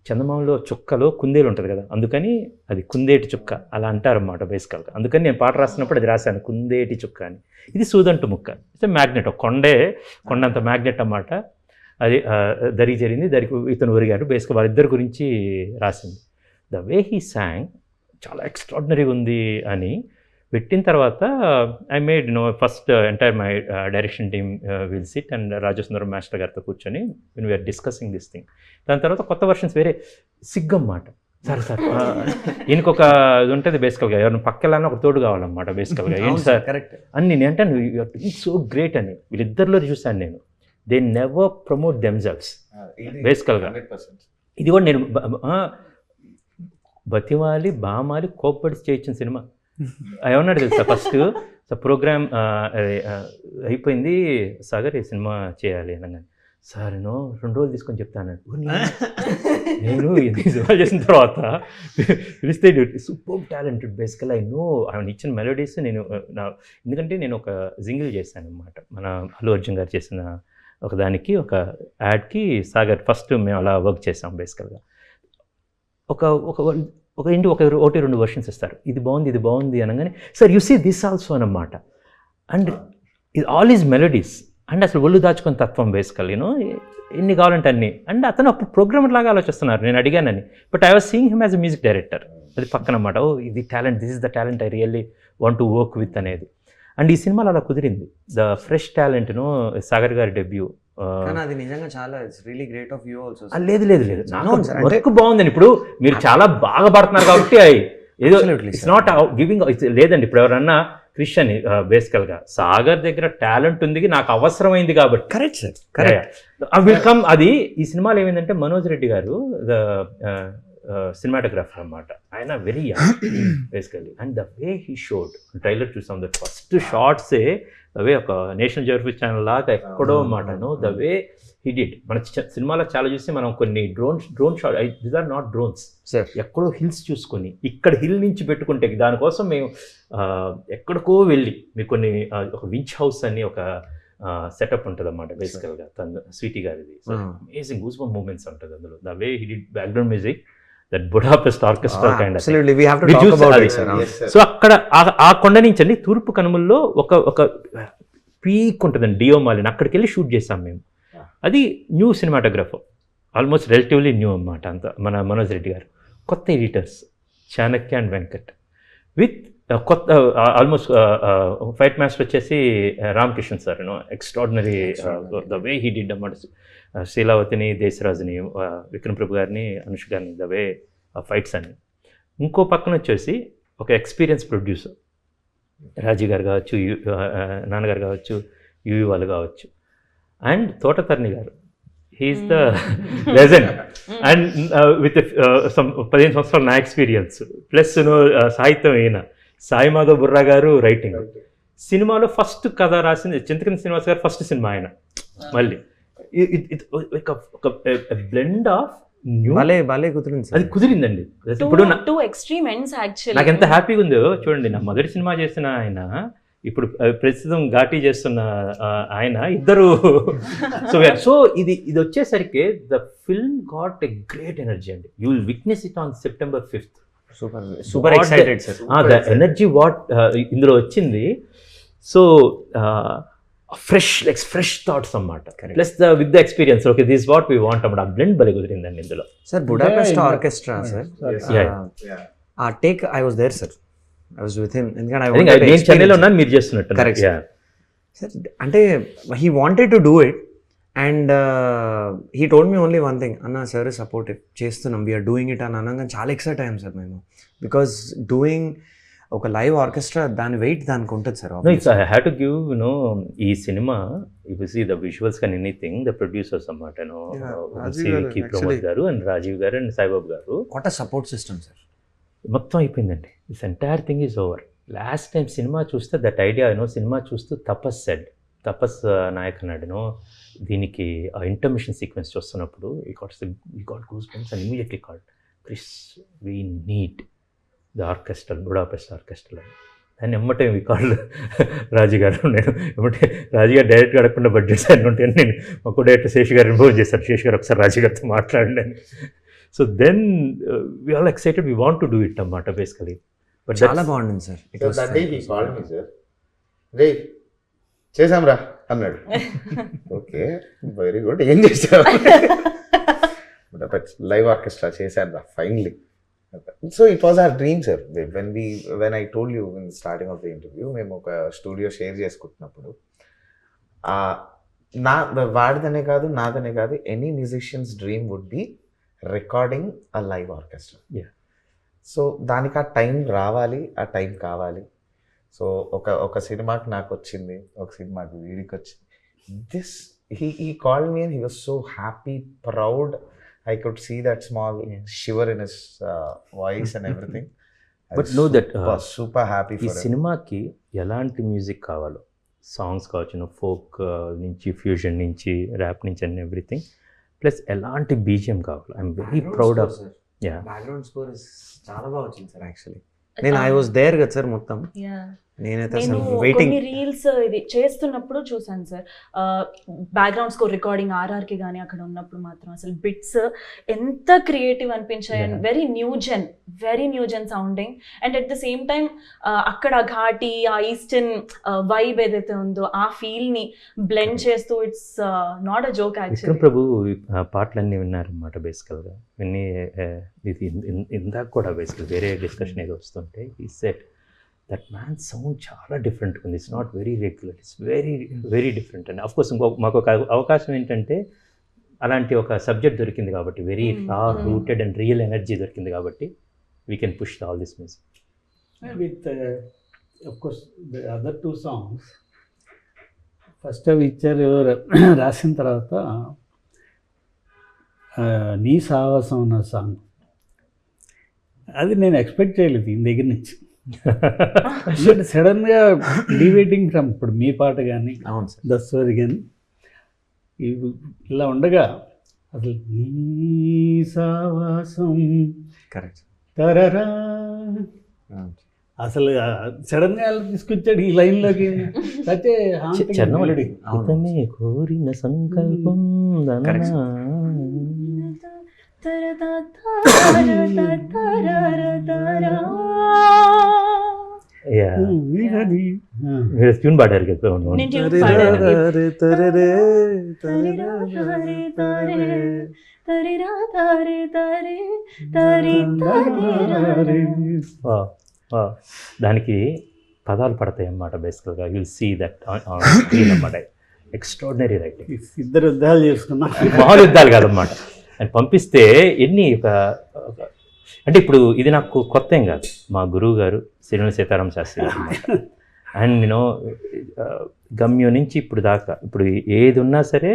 చందమామలో చుక్కలో కుందేలు ఉంటుంది కదా, అందుకని అది కుందేటి చుక్క అలా అంటారన్నమాట బేసికల్గా. అందుకని నేను పాట రాసినప్పుడు అది రాశాను, కుందేటి చుక్క అని. ఇది సూదంటు ముక్క, ఇట్స్ మ్యాగ్నెట్, ఒక కొండంత మ్యాగ్నెట్ అన్నమాట. అది దరికి జరిగింది, దరికి ఇతను ఒరిగాడు. బేసిక్గా వాళ్ళిద్దరి గురించి రాసింది. ద వే హీ సాంగ్ చాలా ఎక్స్ట్రాడినరీగా ఉంది అని పెట్టిన తర్వాత I made first entire my direction team will SIT and Rajasundaram master గారితో కూర్చొని when we are discussing this thing. దాని తర్వాత కొత్త వర్షన్స్ వేరే సిగ్గన్నమాట. సార్ ఈయనకొక ఇది ఉంటుంది బేసికల్గా, ఎవరిని పక్కెళ్ళాలని ఒక తోడు కావాలన్నమాట బేసికల్గా. ఏంటి సార్ కరెక్ట్ అని నేను అంటే సో గ్రేట్ అని వీళ్ళిద్దరిలో చూశాను నేను. దే నెవర్ ప్రమోట్ దెమ్సెల్వ్స్ బేసికల్గా. ఇది కూడా నేను బతిమాలి బామాలి కోప్పడి చేయించిన సినిమా. ఏమన్నాడు తెలుసా, ఫస్ట్ ప్రోగ్రామ్ అయిపోయింది, సాగర్ ఈ సినిమా చేయాలి అనగానే, సార్ నేను 2 రోజులు తీసుకొని చెప్తాను. నేను ఇది సినిమా చేసిన తర్వాత పిలిస్తే సూపర్ టాలెంటెడ్ బేసికల్. ఐ నో ఆయన ఇచ్చిన మెలోడీస్ ఎందుకంటే నేను ఒక జింగిల్ చేశాను అనమాట, మన అల్లు అర్జున్ గారు చేసిన ఒక దానికి, ఒక యాడ్కి సాగర్ ఫస్ట్ మేము అలా వర్క్ చేసాం బేసికల్గా. ఒక 1-2 వర్షన్స్ ఇస్తారు, ఇది బాగుంది అనగానే, sir you see this also అనమాట. అండ్ ఇది ఆల్ ఈజ్ మెలోడీస్. అండ్ అసలు ఒళ్ళు దాచుకుని తత్వం బేసికల్, ఎన్ని కావాలంటే అన్ని. అండ్ అతను అప్పుడు ప్రోగ్రామర్ లాగా ఆలోచిస్తున్నారు, నేను అడిగానని. But I was seeing him as a music director. అది పక్కన అన్నమాట. ఓ ఇది talent, this is the talent I really want to work with అనేది. అండ్ ఈ సినిమాలో అలా కుదిరింది. ద ఫ్రెష్ టాలెంట్ సాగర్ గారి డెబ్యూ. అది నిజంగా చాలా really great of you also. లేదు వర్క్ బాగుందని. ఇప్పుడు మీరు చాలా బాగా పడుతున్నారు కాబట్టి ఏదో ఇట్స్ నాట్ గివింగ్ లేదండి. ఇప్పుడు ఎవరన్నా క్రిష్ అని బేసికల్గా సాగర్ దగ్గర టాలెంట్ ఉంది, నాకు అవసరమైంది కాబట్టి. Correct sir, correct. వెల్కమ్. అది ఈ సినిమాలో ఏమైందంటే మనోజ్ రెడ్డి గారు ద సినిమాటోగ్రాఫర్ అన్నమాట. ఆయన very young basically. And the way he showed, trailer చూసాం, ద ఫస్ట్ షార్ట్సే ద వే ఒక నేషనల్ జియోగ్రఫీ ఛానల్ లాగా ఎక్కడో అన్నమాట. The way he did. మన సినిమాలో చాలా చూసి మనం కొన్ని drone shot, these are not drones, ఎక్కడో హిల్స్ చూసుకొని ఇక్కడ హిల్ నుంచి పెట్టుకుంటే, దానికోసం మేము ఎక్కడికో వెళ్ళి మీకు కొన్ని ఒక వించ్ హౌస్ అని ఒక సెటప్ ఉంటుంది అన్నమాట బేసికల్గా, తన స్వీటీ గారిది. అమేజింగ్ గూస్ బంప్ మూమెంట్స్ ఉంటుంది అందులో. The way he did background music, that Budapest orchestra kind of. So అక్కడ ఆ కొండ నుంచి అండి తూర్పు కనుమల్లో ఒక పీక్ ఉంటుందండి, డియోమాలిన్. అక్కడికి వెళ్ళి షూట్ చేసాం మేము. అది new cinematographer, almost relatively new అన్నమాట. అంతా మన మనోజ్ రెడ్డి గారు. కొత్త editors Chanakya and Venkat, with కొత్త ఆల్మోస్ట్ ఫైట్ మాస్టర్ వచ్చేసి Ramakishan sir. Extraordinary the way he did అన్నమాట. శీలావతిని, దేశరాజుని, విక్రమ్ ప్రభు గారిని, అనుష్ గారిని, ద వే ఫైట్స్ అని. ఇంకో పక్కన వచ్చేసి ఒక ఎక్స్పీరియన్స్ ప్రొడ్యూసర్, రాజీ గారు కావచ్చు, నాన్నగారు కావచ్చు, యువి వాళ్ళు కావచ్చు, అండ్ తోటతర్ని గారు. He's the legend. And with 15 సంవత్సరాల నా ఎక్స్పీరియన్స్ ప్లస్ సాహిత్యం ఈయన సాయి మాధవ్ బుర్రా గారు రైటింగ్. సినిమాలో ఫస్ట్ కథ రాసింది చింతకింద శ్రీనివాస్ గారు, ఫస్ట్ సినిమా ఆయన. మళ్ళీ ఒక బ్లెండ్ ఆఫ్ భలే భలే కుదిరింది అది సార్. కుదిరిందండి. ఇప్పుడు టూ ఎక్స్ట్రీమ్ ఎండ్స్ యాక్చువల్లీ. నాకు ఎంత హ్యాపీగా ఉందో చూడండి. నా మొదటి సినిమా చేసిన ఆయన, ఇప్పుడు ప్రస్తుతం ఘాటీ చేస్తున్న ఆయన, ఇద్దరు. సో ఇది వచ్చేసరికి the film got a great energy అండి. You will witness it on September 5th. Super excited sir. The energy what ఇందులో వచ్చింది. సో ఫ్రెష్ థాట్స్ అన్నమాట. Plus with the experience, okay this what we want అన్నమాట. ఆ blend భలే కుదిరిందండి ఇందులో. Sir Budapest orchestra sir, Yeah. ఆ take I was there sir, I was with him. ఎందుకంటే నేను చెన్నైలో ఉన్నాను, మీరు చేస్తున్నట్టు. Correct. సార్ అంటే he wanted to do it and he told me only one thing, అన్న సార్ సపోర్టివ్ చేస్తున్నాం, వీఆర్ డూయింగ్ ఇట్ అని అనగా చాలా ఎక్సైట్ అయ్యాం సార్ మేము. బికాస్ డూయింగ్ ఒక లైవ్ ఆర్కెస్ట్రా, దాని వెయిట్ దానికి ఉంటుంది sir. I have to give ఈ సినిమా, if you see the visuals కానీ ఎనీథింగ్, ద ప్రొడ్యూసర్స్ అన్నమాట, Pramod garu and Rajeev garu and Saibabu garu. What a support system sir. మొత్తం అయిపోయిందండి. This entire thing is over. Last time cinema చూస్తే దట్ ఐడియా సినిమా చూస్తూ తపస్ నాయక్ అన్నాడు దీనికి ఆ ఇంటర్మిషన్ సీక్వెన్స్ చూస్తున్నప్పుడు ఈ got goose bumps and immediately called, Chris we need the orchestra, Budapest orchestra. దాన్ని ఎమ్మటే మీ కాల్ రాజు గారు. నేను ఎమ్మటే రాజు గారు డైరెక్ట్గా అడగకుండా బడ్జెట్స్ అన్నీ ఉంటాయని నేను మాకు డైరెక్టర్ శేష్ గారు ఇన్ఫార్మ్ చేశారు. శేష్ గారు ఒకసారి రాజు గారితో మాట్లాడండి. So then we all excited, we want to do it అన్నమాట బేసికలీ. బట్ చాలా బాగుంటుంది సార్. రే చేసాం రా అన్నాడు. ఓకే వెరీ గుడ్, ఏం చేసావు? లైవ్ ఆర్కెస్ట్రా చేశాను రా finally. So it was our dream sir. When I told you in starting of the interview, మేము ఒక స్టూడియో షేర్ చేసుకుంటున్నప్పుడు వాడిదనే కాదు నాదనే కాదు, any musicians dream would be recording a live orchestra. So దానికి ఆ టైం రావాలి, ఆ టైం కావాలి. సో ఒక సినిమాకి నాకు వచ్చింది, ఒక సినిమాకి వీడికి వచ్చింది. This he called me and he was so happy, proud. I could see that small shiver in his voice and everything. But know that was super happy for ఈ him. సినిమాకి ఎలాంటి మ్యూజిక్ కావాలో, సాంగ్స్ కావచ్చు, folk నుంచి fusion నుంచి rap నుంచి and everything, plus ఎలాంటి BGM కావాలి. I'm very proud of. Yeah, background score చాలా బాగా వచ్చింది సార్. యాక్చువల్లీ నేను ఐ వాజ్ దేర్ కదా సార్ మొత్తం. నేనైతే నేను అసలు వెయిటింగ్. కొన్ని రీల్స్ ఇది చేస్తున్నప్పుడు చూసాను సార్, బ్యాక్గ్రౌండ్ స్కోర్ రికార్డింగ్ ఆర్ఆర్కి కానీ అక్కడ ఉన్నప్పుడు మాత్రం అసలు బిట్స్ ఎంత క్రియేటివ్ అనిపించాయి. And very new gen sounding. And at the same time అక్కడ ఘాటి ఆ ఈస్టర్న్ వైబ్ ఏదైతే ఉందో ఆ ఫీల్ని బ్లెండ్ చేస్తూ, it's not a joke actually. Vikram Prabhu పాటలన్నీ విన్నారన్నమాట బేసికల్గా. విన్ని ఇది ఇందాక కూడా బేసికల్ వేరే డిస్కషన్ ఏదో వస్తుంటే ఈ సెట్ దట్ మ్యాన్ సౌండ్ చాలా డిఫరెంట్గా ఉంది. It's not very regular, it's very different. And of course మాకు ఒక అవకాశం ఏంటంటే అలాంటి ఒక సబ్జెక్ట్ దొరికింది కాబట్టి, వెరీ రా రూటెడ్ అండ్ రియల్ ఎనర్జీ దొరికింది కాబట్టి we can push all this music. With of course the other two songs first అవి ఇచ్చారు రాసిన తర్వాత నీ సావాసం అన్న సాంగ్, అది నేను ఎక్స్పెక్ట్ చేయలేదు ఈయన దగ్గర నుంచి. సడన్గా డివేటింగ్ ఫ్రమ్ ఇప్పుడు మీ పాట కానీ అవును సార్, ద స్టోరీ కానీ ఇలా ఉండగా అసలు నీ సావాసం కరెక్ట్. తరరా అసలు సడన్గా అలా తీసుకొచ్చాడు ఈ లైన్లోకి. అయితే ఇతనే కోరిన సంకల్పం ట్యూన్ పాడారు కదా. దానికి పదాలు పడతాయి అన్నమాట బేసికల్గా. యుల్ సీ దట్ అన్నమాట. Extraordinary writing. ఇద్దరు యుద్ధాలు చేసుకున్నా, మామూలు యుద్ధాలు కాదన్నమాట. అని పంపిస్తే ఎన్ని అంటే ఇప్పుడు ఇది నాకు కొత్త ఏం కాదు. మా గురువు గారు సిరివెన్నెల సీతారామ శాస్త్రి గారు అన్నమాట. అండ్ నేను గమ్యం నుంచి ఇప్పుడు దాకా ఇప్పుడు ఏది ఉన్నా సరే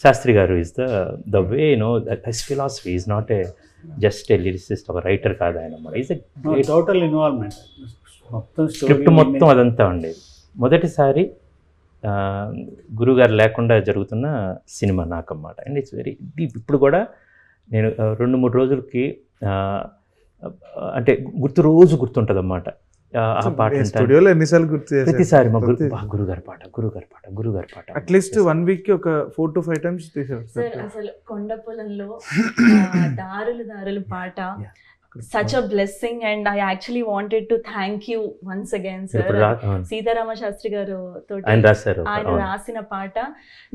Shastri garu is the way his philosophy is not a just a lyricist, ఒక రైటర్ కాదు ఆయన అన్నమాట. ఈజ్ టోటల్ ఇన్వాల్వ్మెంట్, మొత్తం స్క్రిప్ట్ మొత్తం అదంతా ఉండేది. మొదటిసారి గురువుగారు లేకుండా జరుగుతున్న సినిమా నాకన్నమాట. And it's very deep. ఇప్పుడు కూడా నేను 2-3 రోజులకి అంటే గుర్తుంటుంది అన్నమాట ఆ పాట స్టూడియోలో ఎన్నిసార్లు గుర్తు చేశారు? ప్రతిసారి మా గురుగారి పాట అట్లీస్ట్ 1 వీక్ కి ఒక 4 to 5 times తీసారు సార్ అసలు కొండ పొలంలో దారులు పాట such a blessing and I actually wanted to thank you once again sir. Sitarama Sastry గారు తోటి ఆయన రాసిన పాట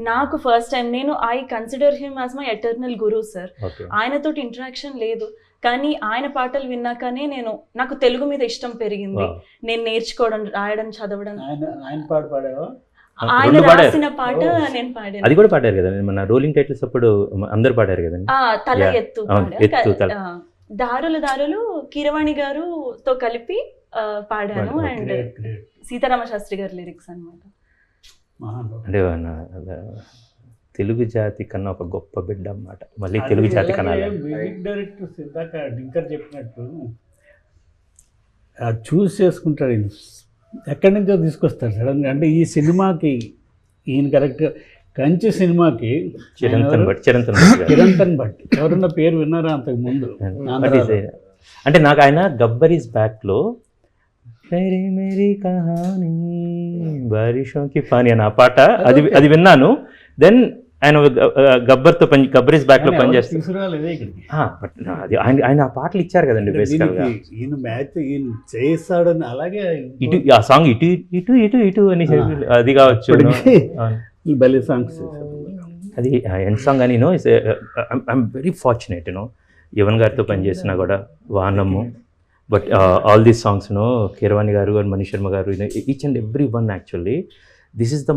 నాకు ఫస్ట్ టైం, నేను I consider him as my eternal Guru sir. ఆయనతోటి ఇంటరాక్షన్ లేదు కానీ ఆయన పాటలు విన్నాకనే నాకు తెలుగు మీద ఇష్టం పెరిగింది. నేను నేర్చుకోవడం, రాయడం, చదవడం. ఆయన రాసిన పాట నేను పాడాను. అది కూడా పాడారు కదండి మన రోలింగ్ టైటిల్స్ అప్పుడు అందరు పాడారు కదండి. తల ఎత్తు దారులు కీరవాణి గారుతో కలిపి పాడాను. అండ్ సీతారామ శాస్త్రి గారి లిరిక్స్ అన్నమాట. అంటే తెలుగు జాతి కన్నా ఒక గొప్ప బిడ్డ అన్నమాట. మళ్ళీ తెలుగు జాతి కన్నా డైరెక్టర్స్ ఇందాక డింకర్ చెప్పినట్టు చూస్ చేసుకుంటాడు, ఎక్కడి నుంచో తీసుకొస్తాడు సడన్గా. అంటే ఈ సినిమాకి ఈయన కరెక్ట్గా కంచి సినిమాకి చిరంతన్ భట్ ఎవరన్నా పేరు విన్నారా అంతకు ముందు? అంటే నాకు ఆయన గబ్బరీస్ బ్యాక్ లో మేరీ కహానీ బారిషోకి పానీ అని ఆ పాట అది విన్నాను. దెన్ ఆయన గబ్బరీస్ బ్యాక్ లో పనిచేస్తారు. అది ఆయన ఆ పాటలు ఇచ్చారు కదండి బేసికల్ గా. ఈయన మ్యాచ్ ఈయన చేస్తాడని అలాగే ఇటు ఆ సాంగ్ ఇటు అని అది కావచ్చు. ఈ బలి సాంగ్స్ అది ఎండ్ సాంగ్ అని ఐఎమ్ వెరీ ఫార్చునేట్ యువన్ గారితో పనిచేసినా కూడా వానము. But all these songs Keeravani garu Manish Sharma garu each and every one actually this is the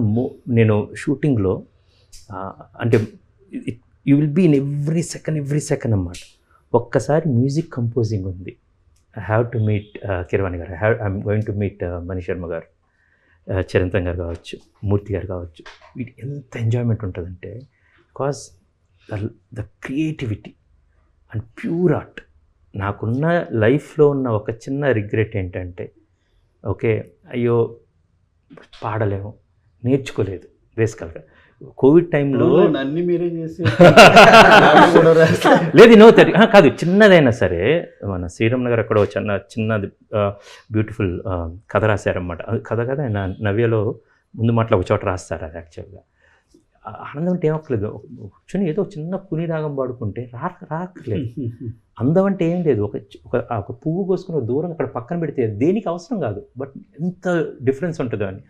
నేను షూటింగ్లో అంటే you will be in every second అన్నమాట. ఒక్కసారి మ్యూజిక్ కంపోజింగ్ ఉంది, I have to meet Keeravani garu, I'm going to meet Manish Sharma garu, Chirantan గారు కావచ్చు, మూర్తి గారు కావచ్చు. వీటి ఎంత ఎంజాయ్మెంట్ ఉంటుందంటే because the creativity and pure art. నాకున్న లైఫ్లో ఉన్న ఒక చిన్న రిగ్రెట్ ఏంటంటే ఓకే అయ్యో పాడలేము, నేర్చుకోలేదు బేసికల్గా. కోవిడ్ టైంలో అన్ని మీరే చేసి లేదు కాదు, చిన్నదైనా సరే మన శ్రీరామ్ నగర్ అక్కడ చిన్నది బ్యూటిఫుల్ కథ రాశారన్నమాట. కథ ఆయన నవ్యలో ముందు మాటలు ఒక చోట రాస్తారు. అది యాక్చువల్గా ఆనందం అంటే ఏమక్కర్లేదు, కూర్చొని ఏదో చిన్న పుని రాగం పాడుకుంటే రాక్కర్లేదు. అందం అంటే ఏం లేదు, ఒక పువ్వు కోసుకుని దూరం అక్కడ పక్కన పెడితే దేనికి అవసరం కాదు, బట్ ఎంత డిఫరెన్స్ ఉంటుందో అని.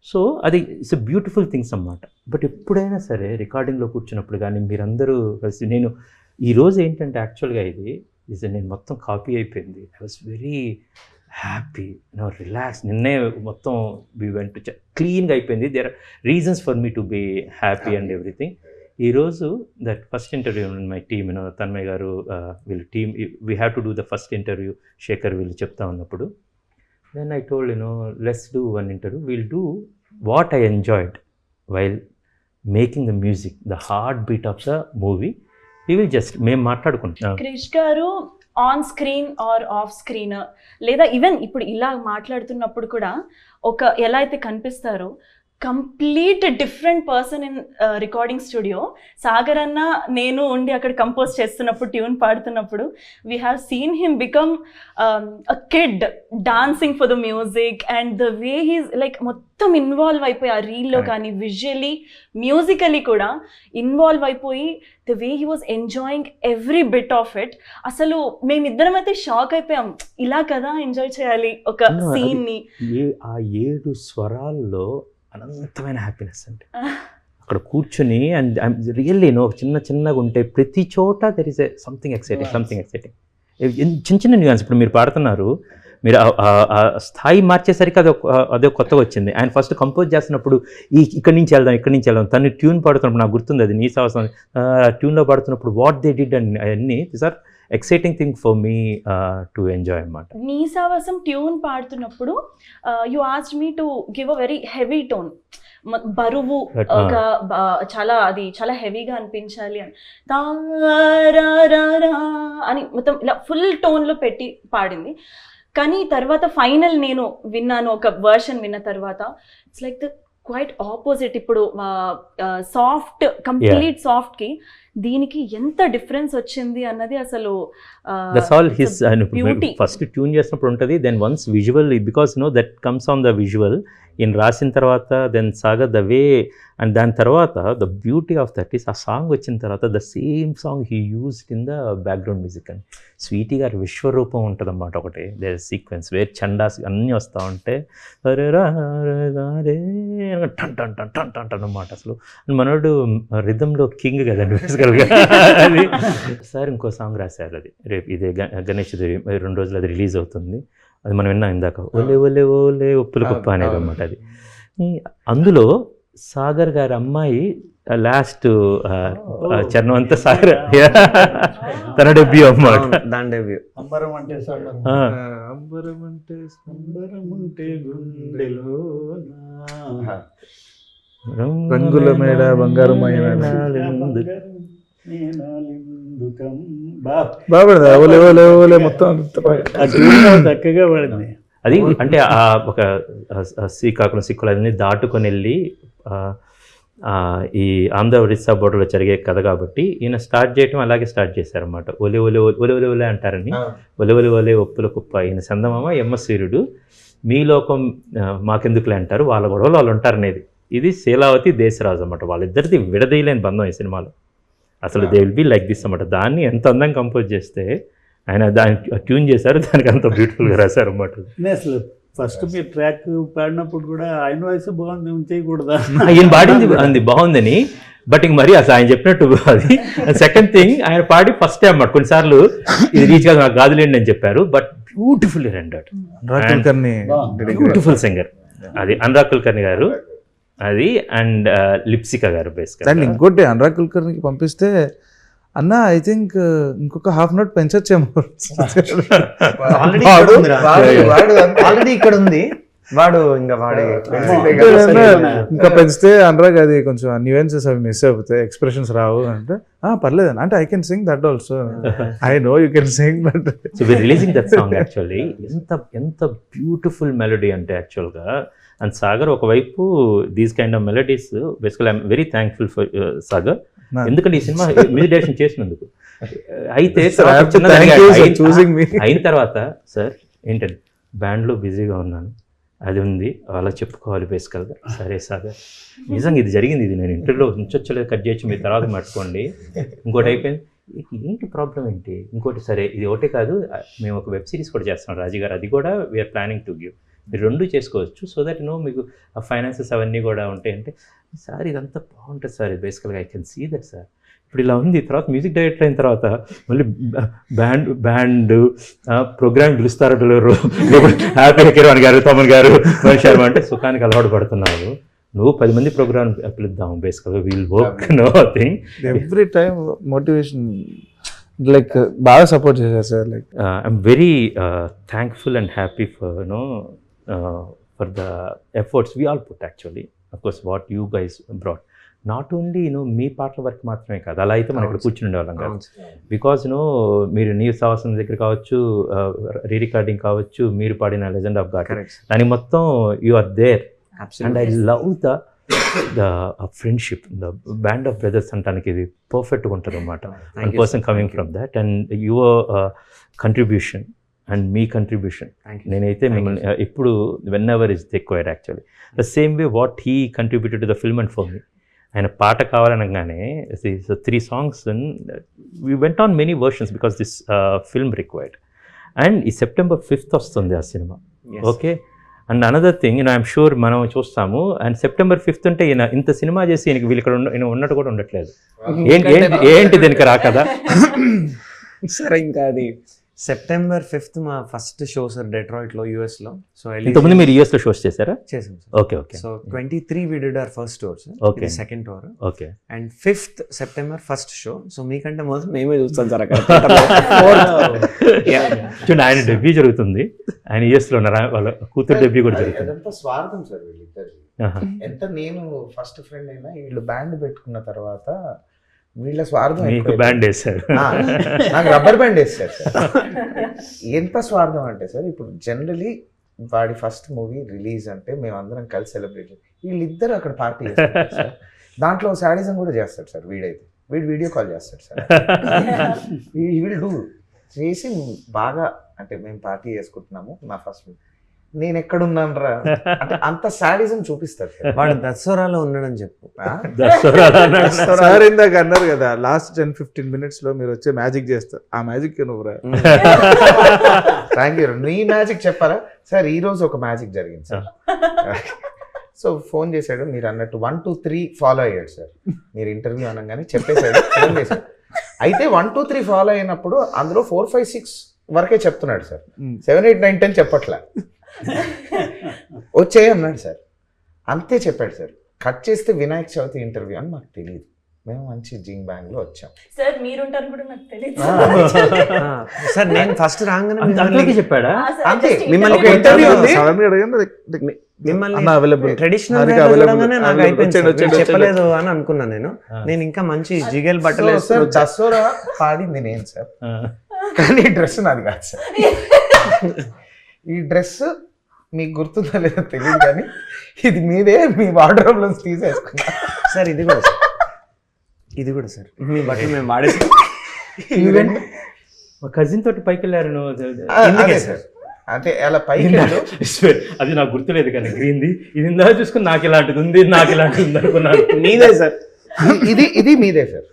సో అది ఇట్స్ ఎ బ్యూటిఫుల్ థింగ్స్ అన్నమాట. బట్ ఎప్పుడైనా సరే రికార్డింగ్లో కూర్చున్నప్పుడు కానీ మీరందరూ కలిసి నేను ఈరోజు ఏంటంటే యాక్చువల్గా ఇది నేను మొత్తం కాపీ అయిపోయింది. I was very happy, relax. నిన్నే మొత్తం వి వెంట్ క్లీన్గా అయిపోయింది. There are reasons for me to be happy and everything. ఈరోజు that first interview my team Tanmay garu వీళ్ళ team we have to do the first interview, Shekhar వీళ్ళు చెప్తా ఉన్నప్పుడు then I told let's do one interview, we'll do what I enjoyed while making the music, the heartbeat of the movie. We will just మేము మాట్లాడుకుంటాం. Krish garu on screen or off screen లేదా even ఇప్పుడు ఇలా మాట్లాడుతున్నప్పుడు కూడా ఎలా అయితే కనిపిస్తారో complete different person in recording studio. Sagar అన్న నేను ఉండి అక్కడ కంపోజ్ చేస్తున్నప్పుడు, ట్యూన్ పాడుతున్నప్పుడు we have seen him become a kid dancing for the music and the way he's like మొత్తం ఇన్వాల్వ్ అయిపోయి ఆ రీల్లో కానీ విజువల్లీ మ్యూజికలీ కూడా ఇన్వాల్వ్ అయిపోయి the way he was enjoying every bit of it. అసలు మేమిద్దరం అయితే షాక్ అయిపోయాం, ఇలా కదా ఎంజాయ్ చేయాలి ఒక సీన్ని. ఆ 7 స్వరాల్లో అనంతమైన హ్యాపీనెస్ అంటే అక్కడ కూర్చొని అండ్ రియల్లీ చిన్నగా ఉంటే ప్రతి చోట దెర్ ఇస్ సంథింగ్ ఎక్సైటింగ్. చిన్న న్యూయాన్స్. ఇప్పుడు మీరు పాడుతున్నారు, మీరు ఆ స్థాయి మార్చేసరికి అదే కొత్తగా వచ్చింది. ఆయన ఫస్ట్ కంపోజ్ చేస్తున్నప్పుడు ఇక్కడి నుంచి వెళ్దాం తను ట్యూన్ పాడుతున్నప్పుడు నాకు గుర్తుంది, అది నీ సావసం ట్యూన్లో పాడుతున్నప్పుడు వాట్ దే డిడ్ అండ్ అవన్నీ this are exciting thing for me to enjoy అన్నమాట. నీసావాసం ట్యూన్ పాడుతున్నప్పుడు you asked me to give a very heavy tone, బరువు చాలా హెవీగా అనిపించాలి అని అని మొత్తం ఇలా ఫుల్ టోన్లో పెట్టి పాడింది. కానీ తర్వాత ఫైనల్ నేను విన్నాను, ఒక వర్షన్ విన్న తర్వాత it's like the quite opposite. ఇప్పుడు సాఫ్ట్, కంప్లీట్ సాఫ్ట్కి దీనికి ఎంత డిఫరెన్స్ వచ్చింది అన్నది అసలు that's all his beauty. First tune చేసినప్పుడు ఉంటుంది, then once visual, because that comes on the visual ఈయన రాసిన తర్వాత, then Sagar the way, and దాని తర్వాత the beauty of that is ఆ సాంగ్ వచ్చిన తర్వాత the same song he used in the background music. అని స్వీటీ గారి విశ్వరూపం ఉంటుంది అన్నమాట ఒకటి, దే సీక్వెన్స్ వేర్ చండాస్ అన్నీ వస్తూ ఉంటే అరే రా రే టన్ టన్ టన్ టన్ టన్ టన్ అన్నమాట. అసలు మనోడు రిథంలో కింగ్ కదండి బేసికల్గా. అది సార్ ఇంకో సాంగ్ రాశారు, అది రేపు ఇదే గణేష్ 2 రోజులు అది రిలీజ్ అవుతుంది. అది మనం విన్నాం ఇందాక, ఓలే ఓలే ఓలే ఒప్పుల కుప్ప అనేది అనమాట. అది అందులో సాగర్ గారి అమ్మాయి లాస్ట్ చరణం అంతా సాగర్ తన డెబ్యూ అన్నమాట. దాని డెబ్యూ. అంబరం అంటే సంబరం, అంబరం అంటే అంబరం ఉంటే గుండెలోన రంగుల మేడ బంగారమైన బాగా ఓలే ఓలే ఓలే మొత్తం చక్కగా పడింది. అది అంటే ఆ ఒక శ్రీకాకుళం సిక్కులని దాటుకొని వెళ్ళి ఈ ఆంధ్ర ఒరిస్సా బోర్డర్లో జరిగే కథ కాబట్టి ఈయన స్టార్ట్ చేయటం అలాగే స్టార్ట్ చేశారన్నమాట. ఒలే ఒలే ఒలే ఒలే ఒలే అంటారని, ఒలే ఒలే ఒలే ఒప్పుల కుప్ప, ఈయన చందమామ సూర్యుడు, మీ లోకం మాకెందుకులే అంటారు, వాళ్ళ గొడవలు వాళ్ళు ఉంటారనేది. ఇది శీలావతి దేశరాజు అన్నమాట, వాళ్ళిద్దరిది విడదీయలేని బంధం ఈ సినిమాలో. అసలు they will be like this అన్నమాట. దాన్ని ఎంత అందంగా కంపోజ్ చేస్తే ఆయన దాన్ని ట్యూన్ చేశారు, దానికి అంత బ్యూటిఫుల్గా రాశారు అన్నమాట. అసలు ఫస్ట్ మీరు ట్రాక్ పాడినప్పుడు కూడా ఆయన వాయిస్ బాగుంది, చేయకూడదా? ఈయన పాడింది అంది బాగుందని, బట్ ఇంక మరి అసలు ఆయన చెప్పినట్టు అది. సెకండ్ థింగ్, ఆయన పాడి ఫస్ట్ టైం అన్నమాట. కొన్నిసార్లు ఇది రీచ్ కాదు నాకు గాదులేండి అని చెప్పారు, but beautifully rendered, beautiful singer. అది అనురాగ్ కుల్కర్ణి గారు, అది అండ్ లిప్సికా గారు బేసిక్గా. అండ్ ఇంకోటి అనురాగ్ కుల్కర్ణికి పంపిస్తే అన్న ఐ థింక్ ఇంకొక హాఫ్ నోట్ పెంచొచ్చేమో. ఆల్రెడీ ఇక్కడ ఉంది వాడు, ఇంకా వాడి ఇంకా పెంచితే అనురాగ్ అది కొంచెం న్యూయెన్సెస్ అవి మిస్ అయిపోతాయి, ఎక్స్ప్రెషన్స్ రావు అంటే పర్లేదు అంటే I can sing that also, I know you can sing but. So we releasing that song actually. ఎంత బ్యూటిఫుల్ మెలోడీ అంటే యాక్చువల్గా. అండ్ సాగర్ ఒకవైపు these kind of melodies basical I'm very thankful for Sagar, ఎందుకంటే ఈ సినిమా మ్యూజిక్ డైరెక్షన్ చేసినందుకు. అయితే అయిన తర్వాత సార్ ఏంటంటే బ్యాండ్లో బిజీగా ఉన్నాను, అది ఉంది అలా చెప్పుకోవాలి బేసికల్గా. సరే సాగర్ నిజంగా ఇది జరిగింది, ఇది నేను ఇంటర్వ్యూలో ఉంచొచ్చలేదు, కట్ చేయొచ్చు, మీరు తర్వాత పట్టుకోండి. ఇంకోటి అయిపోయింది, ఏంటి ప్రాబ్లం ఏంటి, ఇంకోటి సరే ఇది ఒకటే కాదు, మేము ఒక వెబ్ సిరీస్ కూడా చేస్తున్నాం రాజు గారు, అది కూడా వీఆర్ ప్లానింగ్ టు గివ్, మీరు 2 చేసుకోవచ్చు, సో దట్ మీకు ఆ ఫైనాన్సెస్ అవన్నీ కూడా ఉంటాయంటే. సార్ ఇదంతా బాగుంటుంది సార్, బేసికల్గా I can see that sir. ఇప్పుడు ఇలా ఉంది, తర్వాత మ్యూజిక్ డైరెక్టర్ అయిన తర్వాత మళ్ళీ బ్యాండ్ ప్రోగ్రామ్ పిలుస్తారు, హ్యాపీ కిరణ్ గారు, తమన్ గారు, మహేష్ శర్మ అంటే సుఖానికి అలవాటు పడుతున్నావు. నువ్వు 10 మంది ప్రోగ్రామ్ పిలుద్దాం బేసికల్గా, we'll work no thing. Every time motivation like బాగా సపోర్ట్ చేశారు sir. Like I'm very thankful and happy for for the efforts we all put actually. Of course what you guys brought, not only మీ పాటల work మాత్రమే కాదు, అలా అయితే మనం ఇక్కడ కూర్చుని ఉండేవాళ్ళం కాదు. బికాజ్ మీరు నీ సాహసం దగ్గర కావచ్చు, రీ రికార్డింగ్ కావచ్చు, మీరు పాడిన లెజెండ్ ఆఫ్ గాడ్, దానికి మొత్తం you are there. And I love the friendship, the band of brothers అంటానికి ఇది పర్ఫెక్ట్గా ఉంటుంది అన్నమాట. One person coming from that and your contribution and మీ కంట్రిబ్యూషన్. నేనైతే మిమ్మల్ని ఎప్పుడు when ever is required actually, the same way what he contributed to the film and for మీ. ఆయన పాట కావాలనగానే 3 songs we went on many versions because this film required. And ఈ September 5th వస్తుంది ఆ cinema, okay. And another thing, I'm sure మనం చూస్తాము. And September 5th అంటే ఈయన ఇంత సినిమా చేసి ఈయనకి వీళ్ళు ఇక్కడ ఉన్నట్టు కూడా ఉండట్లేదు. ఏంటి దీనికి రాకదా? సరే ఇంకా అది September 5th మా ఫస్ట్ షో సార్ డెట్రాయిట్లో యూఎస్లో. సో ఇంతకుముందు మీరు యూఎస్లో షోస్ చేశారా? చేసాం sir. Okay okay. So 23 we did our first tour sir. Okay, second tour. Okay. And 5th September first show. So మీకంటే మొదలు మేమే చూస్తాం సార్ అక్కడ. చూడండి, ఆయన డెబ్యూ జరుగుతుంది, ఆయన యూఎస్లో ఉన్నారు, వాళ్ళ కూతురు డెబ్యూ కూడా జరుగుతుంది. అదంతా స్వార్థం సార్ వీళ్ళిద్దరు. ఎంత నేను ఫస్ట్ ఫ్రెండ్ అయినా వీళ్ళు బ్యాండ్ పెట్టుకున్న తర్వాత వీళ్ళ స్వార్థం. మీకు బ్యాండ్ వేస్తారు, నాకు రబ్బర్ బ్యాండ్ వేస్తారు సార్. ఎంత స్వార్థం అంటే సార్, ఇప్పుడు జనరలీ వాడి ఫస్ట్ మూవీ రిలీజ్ అంటే మేమందరం కలిసి సెలబ్రేట్ చేస్తాం, వీళ్ళిద్దరు అక్కడ పార్టీ చేస్తారు సార్. దాంట్లో శాడిజం కూడా చేస్తారు సార్ వీడైతే. వీడు వీడియో కాల్ చేస్తాడు సార్, వీడు డూ చేసి బాగా అంటే మేము పార్టీ చేసుకుంటున్నాము నా ఫస్ట్, నేను ఎక్కడున్నాను రా అంటే అంత సాడిజం చూపిస్తాడు సార్. వాడు దసరాలో ఉన్నాడని చెప్పు. సార్ ఇందాక అన్నారు కదా లాస్ట్ 10-15 minutes లో మీరు వచ్చే మ్యాజిక్ చేస్తారు, ఆ మ్యాజిక్ నువ్వు రా. Thank you. నీ మ్యాజిక్ చెప్పారా సార్? ఈ రోజు ఒక మ్యాజిక్ జరిగింది సార్. సో ఫోన్ చేశాడు, మీరు అన్నట్టు 1, 2, 3 ఫాలో అయ్యాడు సార్. మీరు ఇంటర్వ్యూ అనగానే చెప్పేశాడు, ఫోన్ చేశాడు. అయితే 1, 2, 3 ఫాలో అయినప్పుడు అందులో 4, 5, 6 వరకే చెప్తున్నాడు సార్, 7, 8, 9, 10 చెప్పట్లే. వచ్చేయి అన్నాడు సార్, అంతే చెప్పాడు సార్. కట్ చేస్తే వినాయక చవితి ఇంటర్వ్యూ అని మాకు తెలియదు, మేము మంచి జింగ్ బ్యాంగ్ లో వచ్చాం. సార్ మీరుంటారు కూడా నాకు తెలియదు. సార్ నేను ఫస్ట్ రాగానే అంతలోకి చెప్పాడా? అంతే, మిమ్మల్ని ఒక ఇంటర్వ్యూ ఉంది. సడన్ గా అడగండి మిమ్మల్ని అవైలబుల్ ట్రెడిషనల్ నాకు అయిపోయింది సార్. చెప్పలేదు అని అనుకున్నాను నేను ఇంకా మంచి జిగేల్ బట్టలు సార్ దసరా పాడింది నేను సార్, కానీ ఈ డ్రెస్ నాది కాదు సార్. ఈ డ్రెస్ మీకు గుర్తుందా లేదో తెలియదు, కానీ ఇది మీదే, మీ వార్డ్రోబ్ లో తీసేసుకున్నా సార్. ఇది కూడా సార్, ఇది కూడా సార్ మీ బట్టలు మేము వాడేసి మా కజిన్ తోటి పైకి వెళ్ళారు నువ్వు. అదే సార్, అంటే అలా పైకి వెళ్ళు. అది నాకు గుర్తులేదు కానీ గ్రీన్ది ఇది ఇందా చూసుకుని నాకు ఇలాంటిది ఉంది, నాకు ఇలాంటిది ఉంది అనుకున్నాను. మీదే సార్, ఇది మీదే సార్.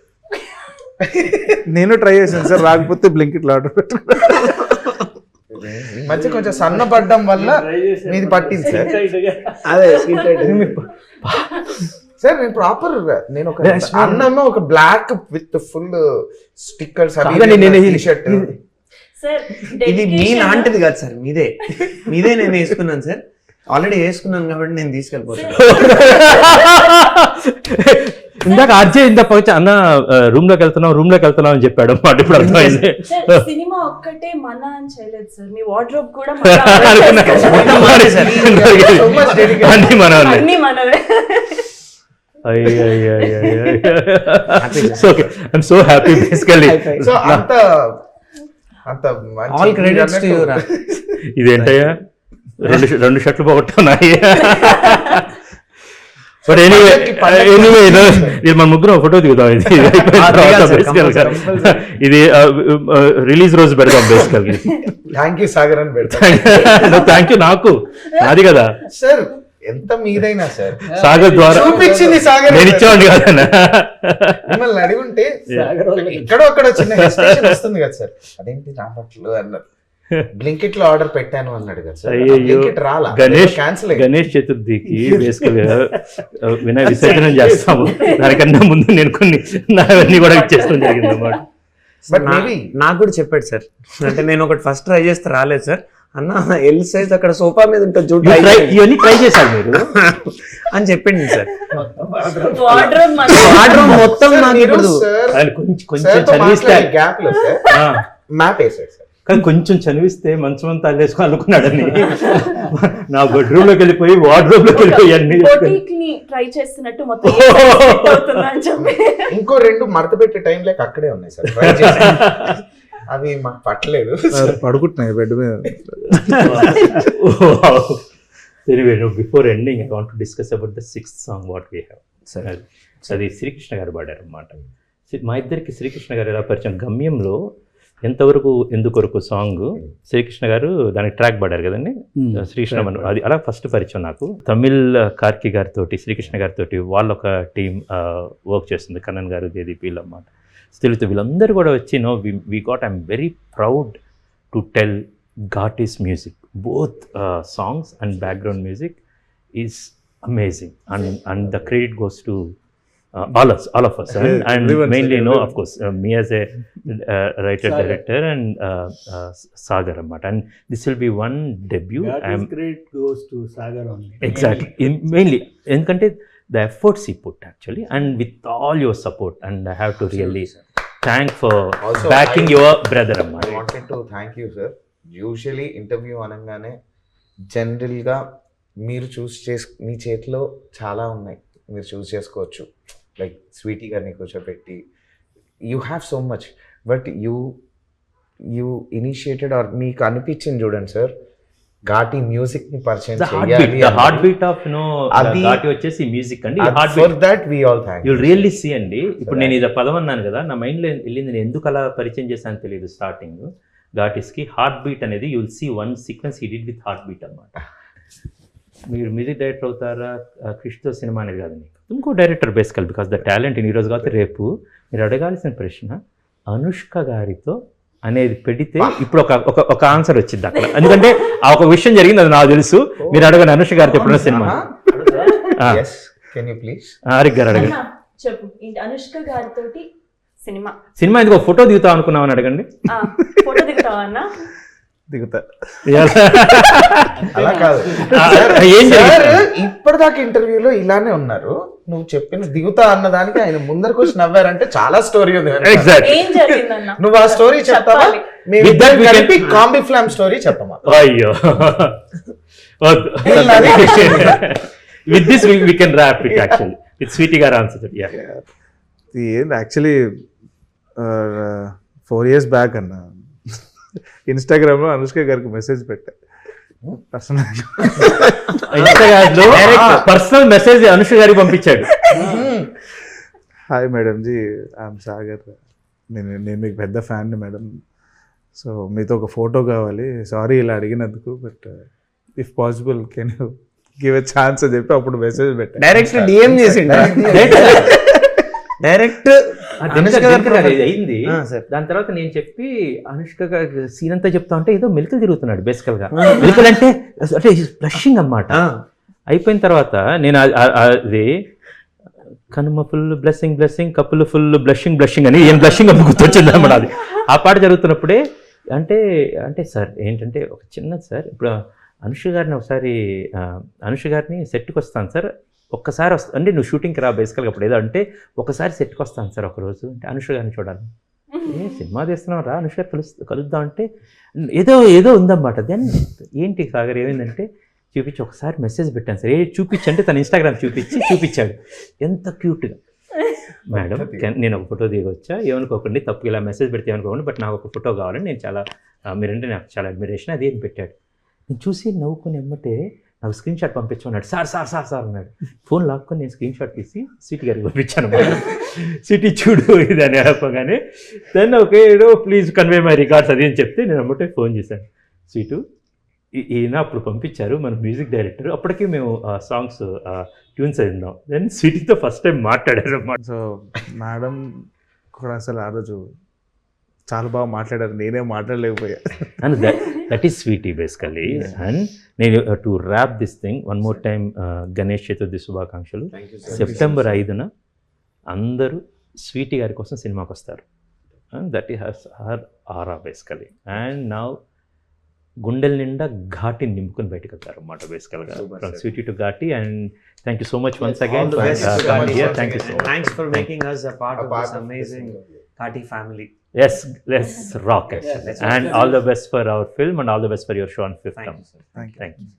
నేను ట్రై చేశాను సార్, రాకపోతే బ్లింకిట్ ఆర్డర్ పెట్టుకున్నాను. ఈ మధ్య కొంచెం సన్నపడ్డం వల్ల మీది పట్టింది సార్. అదే సార్ నేను ప్రాపర్ నేను ఒక అన్నమ్మ ఒక black with full stickers shirt. Sir ఇది మీ లాంటిది కాదు సార్, మీదే నేను వేసుకున్నాను సార్. ఆల్రెడీ వేసుకున్నాను కాబట్టి నేను తీసుకెళ్ళిపోతాను. ఇందాక అర్జే ఇందాక అన్న రూమ్ లోకి వెళ్తున్నాం అని చెప్పాడు అన్నమాట. ఇప్పుడు అర్థమైంది. సినిమా ఒక్కటే మన అని చేయలేదు సార్, మీ వార్డ్రోబ్ కూడా అన్ని మనవే. అన్ని మనవే. I'm so happy basically. So అంత ఆల్ క్రెడిట్స్ టు యు రా. ఇదేంటయ్యా రెండు షర్ట్లు పోగొట్టున్నాయి. బట్ ఎనీవే ఇది మన ముగ్గురం ఫోటో దిగుతాం. ఇది రిలీజ్ రోజు పెడతాం బేసికల్. థ్యాంక్ యూ సాగర్ అని పెడతా. థ్యాంక్ యూ, నాకు అది కదా సార్, ఎంత మీదైనా సార్ సాగర్ ద్వారా చూపించింది సాగర్, నేను ఇచ్చేవాడిని కాదన్నా. మిమ్మల్ని అడిగి ఉంటే ఎక్కడో అక్కడ చిన్న హెసిటేషన్ వస్తుంది కదా సార్, అదేంటి నా బట్టలు అన్నారు, బ్లింకిట్ లో ఆర్డర్ పెట్టాను అన్నాడు కదా సార్. బ్లింకిట్ రాలా, గణేష్ చతుర్థికి బేసికల్ గా వినాయక విసర్జన చేస్తాము. దానికన్నా ముందు నేను కొన్ని నావన్నీ కూడా ఇచ్చేస్తాం జరిగింది అన్నమాట. బట్ మేబీ నాకు కూడా చెప్పాడు సార్, అంటే నేను ఒకటి ఫస్ట్ ట్రై చేస్తే రాలేదు సార్. అన్న ఎల్ సైజ్ అక్కడ సోఫా మీద ఉంటుంది చూడు, ఇవన్నీ ట్రై చేశారు మీరు అని చెప్పింది సార్. వార్డ్రోబ్ మొత్తం నాకు ఇప్పుడు కొంచెం చదివిస్తే గ్యాప్ లో సార్ మ్యాప్ వేసాడు సార్. కానీ కొంచెం చదివిస్తే మంచం అంతా అల్లేసుకుని అనుకున్నాడని నా బెడ్రూమ్ లోకి వెళ్ళిపోయి వార్డ్రోబ్ లోకి వెళ్ళిపోయి అన్ని ట్రై చేస్తున్నట్టు మొత్తం అవుతుందని చెప్పి ఇంకో 2 మడత పెట్టే టైం లేక అక్కడే ఉన్నాయి సార్, ట్రై చేసి అవి మాకు పట్టలేదు, పడుకుంటున్నాయి బెడ్ మీద. Anyway, before ending, I want to discuss about the 6th song what we have. అది శ్రీకృష్ణ గారు పాడారు అన్నమాట. మా ఇద్దరికి శ్రీకృష్ణ గారు ఎలా పరిచయం, గమ్యంలో ఎంతవరకు ఎందుకొరకు సాంగ్ శ్రీకృష్ణ గారు దానికి ట్రాక్ పాడారు కదండి, శ్రీకృష్ణ అది అలా ఫస్ట్ పరిచయం నాకు. తమిళ్ కార్కి గారితో శ్రీకృష్ణ గారితో వాళ్ళొక టీం వర్క్ చేస్తుంది, కన్నన్ గారు, జయదీప్ వీళ్ళు అన్నమాట. తెలుగుతో వీళ్ళందరూ కూడా వచ్చి we got I'm very proud to tell Ghaati's music, both songs and background music is amazing and the credit goes to all of us, and mainly of course me as a writer director and Sagar Ammat, and this will be one debut. Great goes to Sagar only. Exactly, mainly endukante the efforts he put actually, and with all your support, and I have to really thank for Also, backing your brother Ammat. I wanted to thank you sir. Usually interview అనగానే జనరల్గా మీరు మీ చేతిలో చాలా ఉన్నాయి, మీరు చూస్ చేసుకోవచ్చు, like Sweety గారిని కూర్చోబెట్టి you have so much, but you initiated or మీకు అనిపించింది చూడండి సార్, ఘాటి మ్యూజిక్ ని పరిచయం ద హార్ట్ బీట్ ఆఫ్ అది- ఘాటి వచ్చేసి మ్యూజిక్ అండి. Heart for beat that we all thankful really see అండి. ఇప్పుడు నేను ఇది పదం అన్నాను కదా, నా మైండ్లో వెళ్ళింది, నేను ఎందుకు అలా పరిచయం చేశాను తెలియదు. స్టార్టింగ్ ఘాటిస్కి హార్ట్ బీట్ అనేది you'll see one sequence he did with heart beat అనమాట. మీరు మ్యూజిక్ డైరెక్టర్ అవుతారా క్రిష్తో సినిమా అనేది కాదండి, ఇంకో డైరెక్టర్ బేసికల్ బికాస్ ద టాలెంట్ ఈ రోజు కాదు రేపు. మీరు అడగాల్సిన ప్రశ్న అనుష్క గారితో అనేది పెడితే ఇప్పుడు ఒక ఆన్సర్ వచ్చింది అక్కడ, ఎందుకంటే ఆ ఒక విషయం జరిగింది, అది నాకు తెలుసు. మీరు అడగండి అనుష్క గారితో ఎప్పుడైనా cinema. yes can you please auric గారు అడగండి. అన్నా, చెప్పు ఏంటి అనుష్క గారితోటి సినిమా సినిమా ఎందుకు ఫోటో దిగుతాం అనుకున్నామని అడగండి. ఫోటో దిగుతావా అన్న? దిగుతా. అలా కాదు ఏం జరిగింది? ఇప్పటిదాకా ఇంటర్వ్యూలో ఇలానే ఉన్నారు. నువ్వు చెప్పిన దిగుతా అన్న దానికి ఆయన ముందరకు వచ్చి నవ్వారంటే చాలా స్టోరీ ఉంది వెనకాల. Exactly. ఏం జరిగిందన్న? నువ్వు ఆ స్టోరీ చెప్తావా? చెప్పాలి. With that we can- కలిపి కాంబీ ఫ్లామ్ స్టోరీ చెప్పమా? అయ్యో with this we can rap it actually with Sweety గారు ఆన్సర్. ఇది ఏంటి యాక్చువల్లీ 4 years బ్యాక్ అన్న ఇన్స్టాగ్రామ్లో అనుష్క గారికి మెసేజ్ పెట్టా పర్సనల్. పర్సనల్ మెసేజ్ అనుష్క గారికి పంపించాడు. Hi madam ji, I'm Sagar, నేను మీకు పెద్ద ఫ్యాన్ మేడం, సో మీతో ఒక ఫోటో కావాలి, సారీ ఇలా అడిగినందుకు, but if possible can you give a chance అని చెప్పి అప్పుడు మెసేజ్ పెట్టా. డైరెక్ట్ డిఎం చేసిండు. డైరెక్ట్ అయింది. సార్ దాని తర్వాత నేను చెప్పి అనుష్క సీన్ అంతా చెప్తా ఉంటే ఏదో మెలికలు తిరుగుతున్నాడు బేసికల్ గా. మెలికలు అంటే బ్లషింగ్ అన్నమాట. అయిపోయిన తర్వాత నేను అది కనుమ ఫుల్ బ్లెస్సింగ్ బ్లెస్సింగ్ కప్పులు ఫుల్ బ్లషింగ్ బ్లషింగ్ అని ఏం బ్లషింగ్ అని గుర్తొచ్చింది అన్నమాట. అది ఆ పాట జరుగుతున్నప్పుడే అంటే సార్ ఏంటంటే ఒక చిన్నది సార్, ఇప్పుడు అనుష్క గారిని ఒకసారి అనుష్క గారిని సెట్కి వస్తాను సార్, ఒక్కసారి అంటే నువ్వు షూటింగ్కి రా బేసికల్గా అప్పుడు ఏదో అంటే ఒకసారి సెట్కి వస్తాను సార్ ఒకరోజు అంటే అనుష్క గారిని చూడాలి. సినిమా తీస్తున్నాం రా అనుష్క కలుద్దాం అంటే ఏదో ఉందన్నమాట. దెన్ ఏంటి సాగర్ ఏమైందంటే చూపించి ఒకసారి మెసేజ్ పెట్టాను సార్, చూపించంటే తన ఇన్స్టాగ్రామ్ చూపించాడు. ఎంత క్యూట్గా మేడం నేను ఒక ఫోటో దిగొచ్చా, ఏమనుకోకండి తప్పు ఇలా మెసేజ్ పెడితే ఏమనుకోకండి, బట్ నాకు ఒక ఫోటో కావాలని నేను చాలా మీరంటే నాకు చాలా అడ్మిరేషన్ అది ఏం పెట్టాడు. నేను చూసి నవ్వుకొని ఎమ్మటే నాకు స్క్రీన్ షాట్ పంపించమన్నాడు. సార్ సార్ సార్ సార్ అన్నాడు. ఫోన్ లాక్కొని నేను స్క్రీన్ షాట్ తీసి సిటీ గారికి పంపించాను. సిటీ చూడు ఇది అని చెప్పగానే then okay please convey my records అది అని చెప్తే నేను అమ్మటే ఫోన్ చేశాను. సీటు ఈయన అప్పుడు పంపించారు మన మ్యూజిక్ డైరెక్టర్. అప్పటికి మేము సాంగ్స్ ట్యూన్స్ అయినాం. దెన్ స్వీటీతో ఫస్ట్ టైం మాట్లాడారు అన్నమాట. సో మేడం కూడా అసలు ఆ రోజు చాలా బాగా మాట్లాడారు, నేనే మాట్లాడలేకపోయా. And that is Sweety basically. And నేను to wrap this thing one more time Ganesh Chaturthi శుభాకాంక్షలు. సెప్టెంబర్ 5న అందరూ స్వీటీ గారి కోసం సినిమాకి వస్తారు. And that is her aura basically. And నా గుండెల నిండా ఘాటిని నింపుకొని బయటకు వెళ్తారు అన్నమాట బేసికల్గా from Sweety to Ghaati. And thank you so much once again. Thank you so much. Thanks for making us a part of this amazing Ghati family. Yes, let's rock actually. And all the best for our film and all the best for your show on 5th. Thank you, sir. Thank you. Thank you.